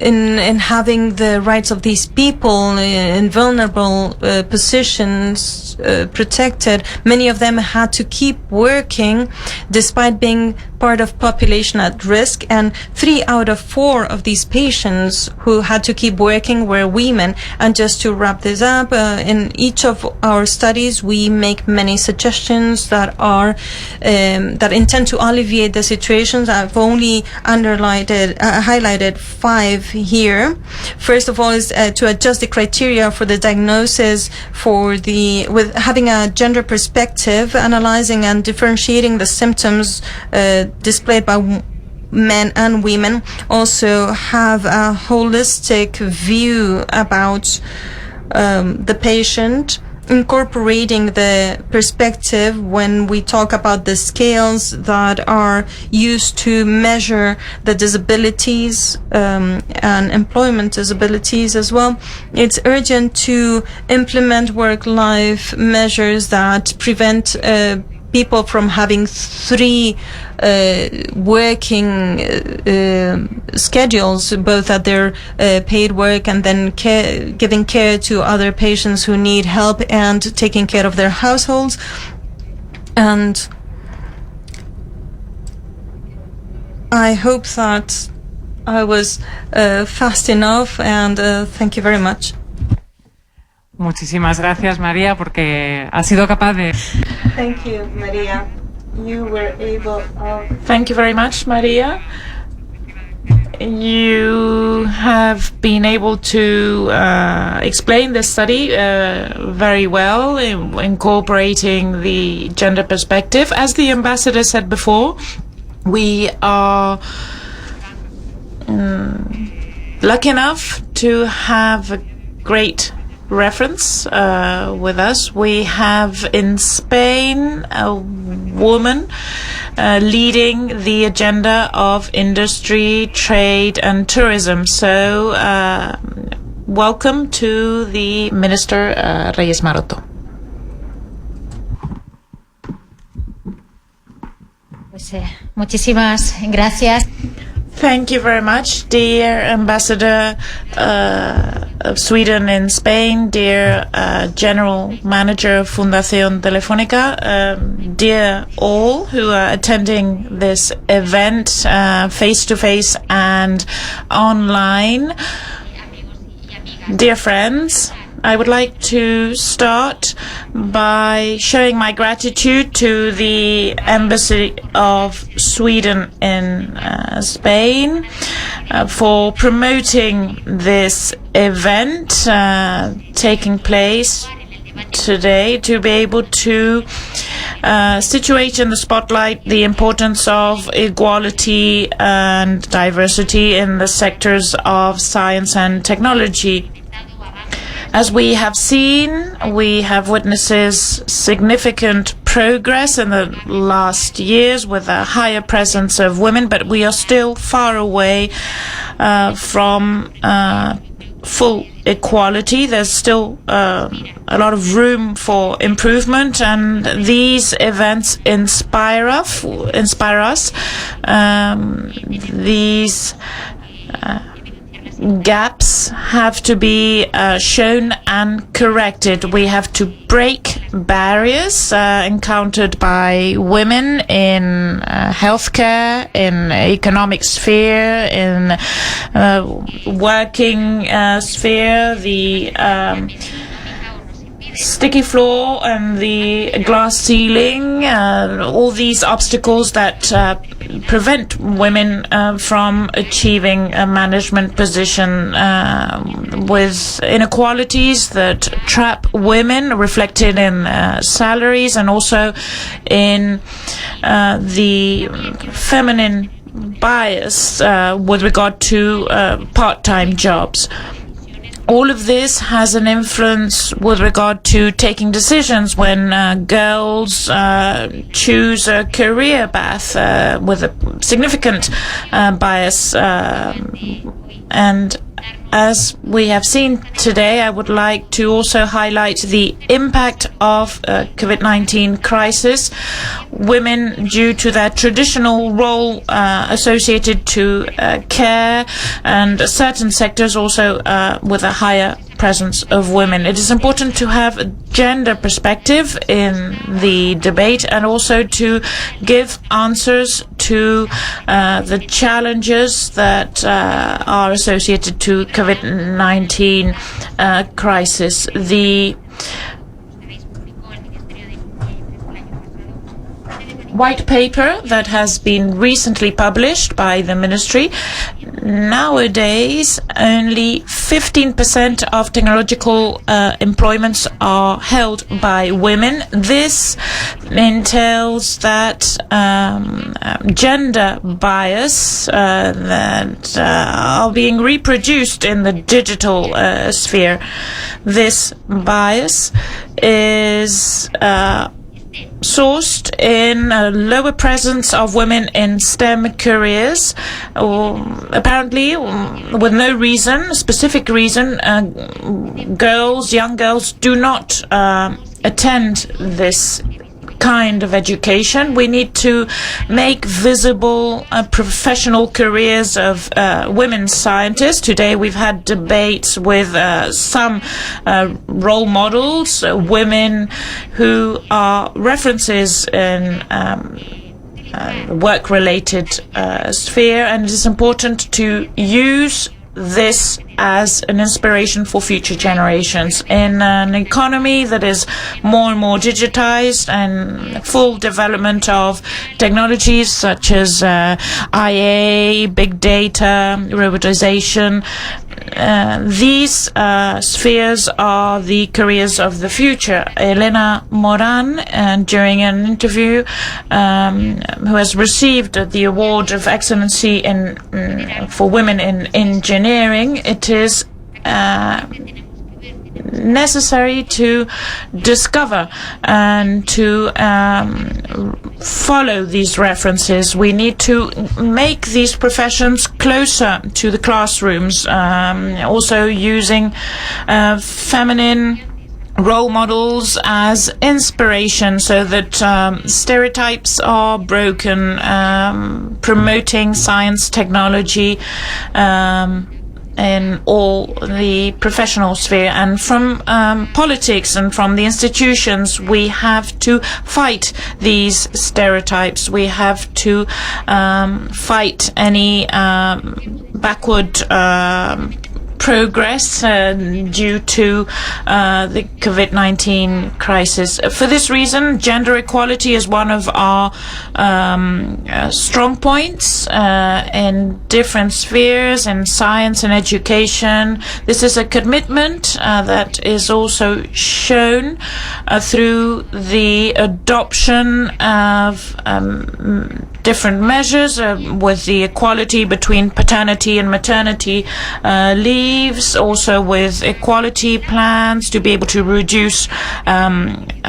in having the rights of these people in vulnerable positions protected. Many of them had to keep working despite being part of population at risk, and 3 out of 4 of these patients who had to keep working were women. And just to wrap this up, in each of our studies we make many suggestions that are that intend to alleviate the situations. I've only highlighted 5 here. First of all is to adjust the criteria for the diagnosis with having a gender perspective, analyzing and differentiating the symptoms displayed by men and women. Also have a holistic view about the patient, incorporating the perspective when we talk about the scales that are used to measure the disabilities and employment disabilities as well. It's urgent to implement work-life measures that prevent people from having 3 working schedules, both at their paid work and then giving care to other patients who need help and taking care of their households. And I hope that I was fast enough, and thank you very much. Muchísimas gracias, María, porque has sido capaz de... Thank you, Maria. You were able. Thank you very much, Maria. you have been able to explain this study very well, incorporating the gender perspective. As the ambassador said before, we are lucky enough to have a great reference with us. We have in Spain a woman leading the agenda of industry, trade and tourism. So welcome to the Minister Reyes Maroto. Pues, muchísimas gracias. Thank you very much, dear Ambassador of Sweden in Spain, dear General Manager of Fundación Telefónica, dear all who are attending this event face-to-face and online. Dear friends, I would like to start by showing my gratitude to the Embassy of Sweden in Spain for promoting this event taking place today, to be able to situate in the spotlight the importance of equality and diversity in the sectors of science and technology. As we have seen, we have witnessed significant progress in the last years with a higher presence of women, but we are still far away from full equality. There's still a lot of room for improvement, and these events inspire us. These gaps have to be shown and corrected. We have to break barriers encountered by women in healthcare, in economic sphere, in working sphere, the sticky floor and the glass ceiling, all these obstacles that prevent women from achieving a management position, with inequalities that trap women, reflected in salaries and also in the feminine bias with regard to part-time jobs. All of this has an influence with regard to taking decisions when girls choose a career path with a significant bias. And as we have seen today, I would like to also highlight the impact of COVID-19 crisis. Women, due to their traditional role associated to care, and certain sectors also with a higher presence of women. It is important to have a gender perspective in the debate and also to give answers to the challenges that are associated to COVID-19 crisis. The white paper that has been recently published by the ministry, nowadays only 15% of technological employments are held by women. This entails that gender bias that are being reproduced in the digital sphere. This bias is sourced in a lower presence of women in STEM careers, apparently with no reason, specific reason. Young girls do not attend this kind of education. We need to make visible professional careers of women scientists. Today we've had debates with some role models, women who are references in work-related sphere, and it is important to use this as an inspiration for future generations. In an economy that is more and more digitized and full development of technologies such as IA, big data, robotization, these spheres are the careers of the future. Elena Moran, during an interview, who has received the Award of Excellency for Women in Engineering, it is necessary to discover and to follow these references. We need to make these professions closer to the classrooms, also using feminine role models as inspiration so that stereotypes are broken, promoting science, technology, in all the professional sphere. And from politics and from the institutions, we have to fight these stereotypes. We have to fight any backward progress due to the COVID-19 crisis. For this reason, gender equality is one of our strong points in different spheres, in science and education. This is a commitment that is also shown through the adoption of different measures with the equality between paternity and maternity leaves, also with equality plans to be able to reduce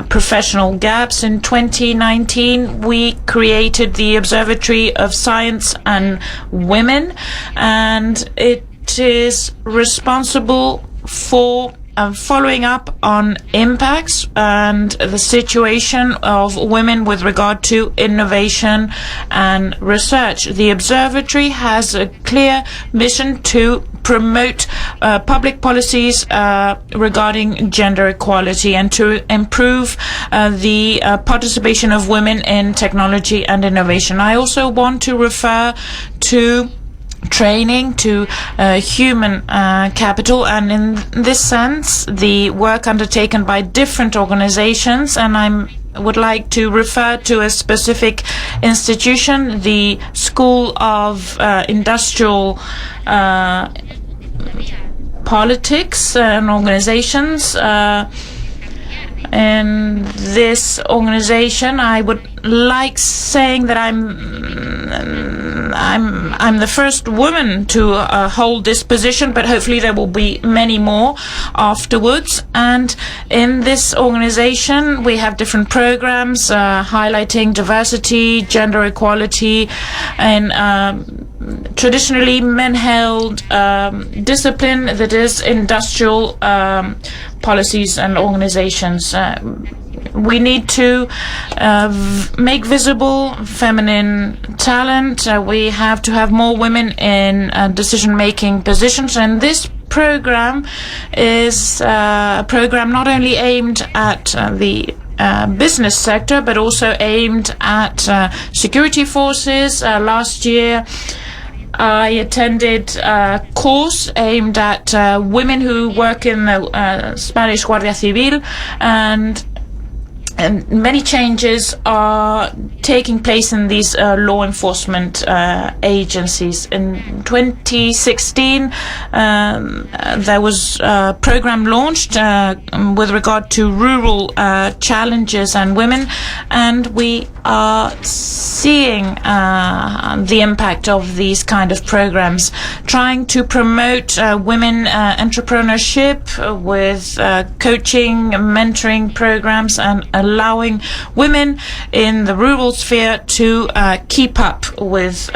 professional gaps. In 2019, we created the Observatory of Science and Women, and it is responsible for following up on impacts and the situation of women with regard to innovation and research. The observatory has a clear mission to promote public policies regarding gender equality and to improve the participation of women in technology and innovation. I also want to refer to training, to human capital, and in this sense the work undertaken by different organizations, and I would like to refer to a specific institution, the School of Industrial Politics and Organizations. In this organization, I would like saying that I'm the first woman to hold this position, but hopefully there will be many more afterwards. And in this organization, we have different programs highlighting diversity, gender equality, and traditionally men-held discipline, that is industrial policies and organizations. We need to make visible feminine talent. We have to have more women in decision-making positions, and this program is a program not only aimed at the business sector, but also aimed at security forces. Last year, I attended a course aimed at women who work in the Spanish Guardia Civil, and many changes are taking place in these law enforcement agencies. In 2016, there was a program launched with regard to rural challenges and women, and we are seeing the impact of these kind of programs, trying to promote women entrepreneurship with coaching, mentoring programs, and allowing women in the rural sphere to keep up with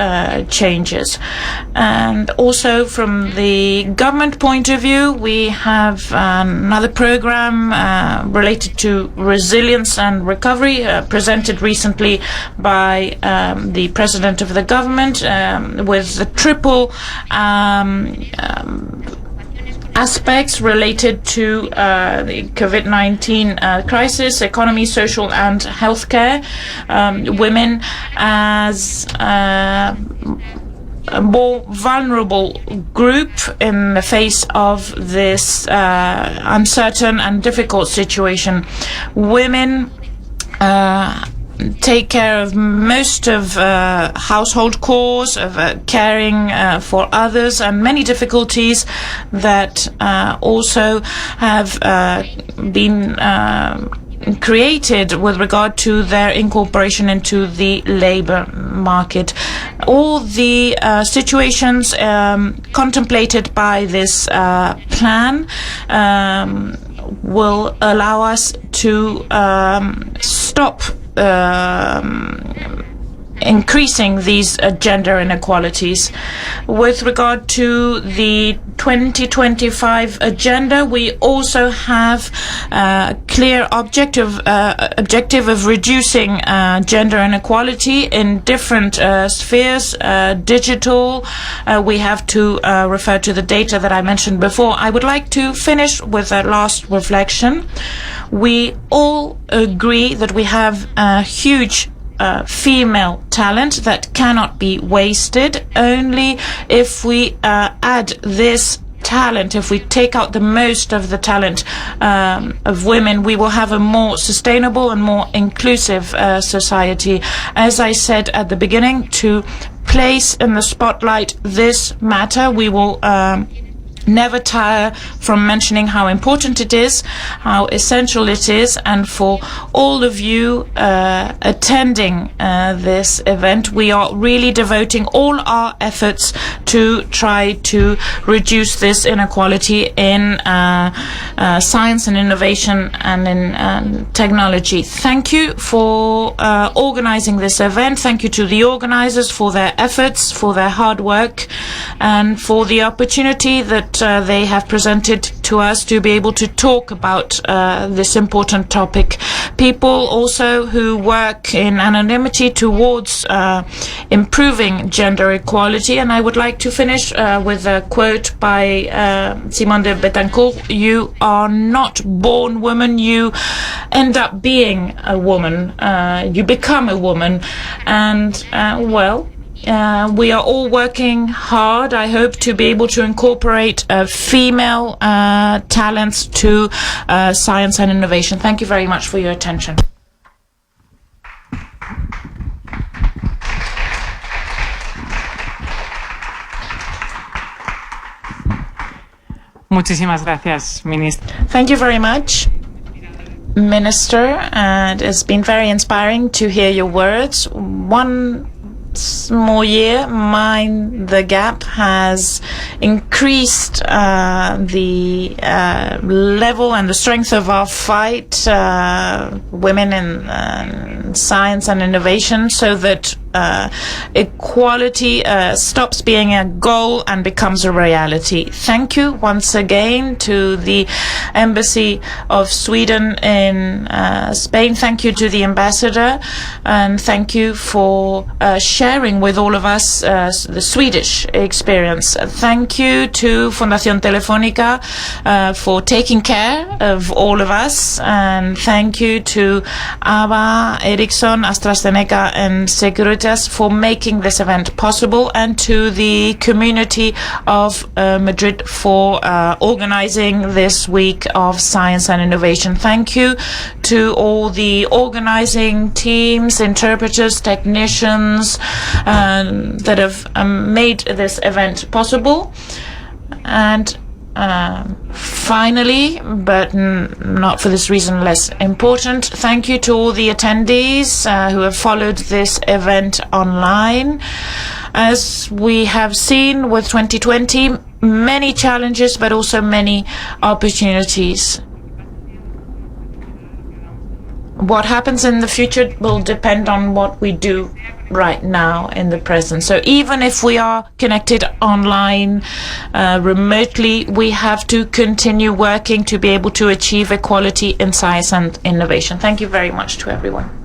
changes. And also from the government point of view, we have another program related to resilience and recovery, presented recently by the President of the government, with the triple aspects related to the COVID-19 crisis: economy, social and healthcare, women as a more vulnerable group in the face of this uncertain and difficult situation. Women take care of most of household chores, of caring for others, and many difficulties that also have been created with regard to their incorporation into the labor market. All the situations contemplated by this plan will allow us to stop increasing these gender inequalities. With regard to the 2025 agenda, we also have a clear objective of reducing gender inequality in different spheres. Digital, we have to refer to the data that I mentioned before. I would like to finish with a last reflection. We all agree that we have a huge female talent that cannot be wasted. Only if we add this talent, if we take out the most of the talent of women, we will have a more sustainable and more inclusive society. As I said at the beginning, to place in the spotlight this matter, we will never tire from mentioning how important it is, how essential it is, and for all of you attending this event, we are really devoting all our efforts to try to reduce this inequality in science and innovation and in technology. Thank you for organizing this event. Thank you to the organizers for their efforts, for their hard work, and for the opportunity that they have presented to us to be able to talk about this important topic. People also who work in anonymity towards improving gender equality. And I would like to finish with a quote by Simone de Betancourt. You are not born woman, you end up being a woman. You become a woman. And, we are all working hard, I hope, to be able to incorporate female talents to science and innovation. Thank you very much for your attention. Muchísimas gracias, Ministra. Thank you very much, Minister, and it's been very inspiring to hear your words. One more year, Mind the Gap has increased the level and the strength of our fight, women in science and innovation, so that equality stops being a goal and becomes a reality. Thank you once again to the Embassy of Sweden in Spain. Thank you to the Ambassador, and thank you for sharing with all of us the Swedish experience. Thank you to Fundación Telefónica for taking care of all of us, and thank you to ABBA, Ericsson, AstraZeneca and Securitas for making this event possible, and to the community of Madrid for organizing this week of science and innovation. Thank you to all the organizing teams, interpreters, technicians that have made this event possible. And finally, but not for this reason less important, thank you to all the attendees who have followed this event online. As we have seen with 2020, many challenges, but also many opportunities. What happens in the future will depend on what we do right now in the present. So even if we are connected online, remotely, we have to continue working to be able to achieve equality in science and innovation. Thank you very much to everyone.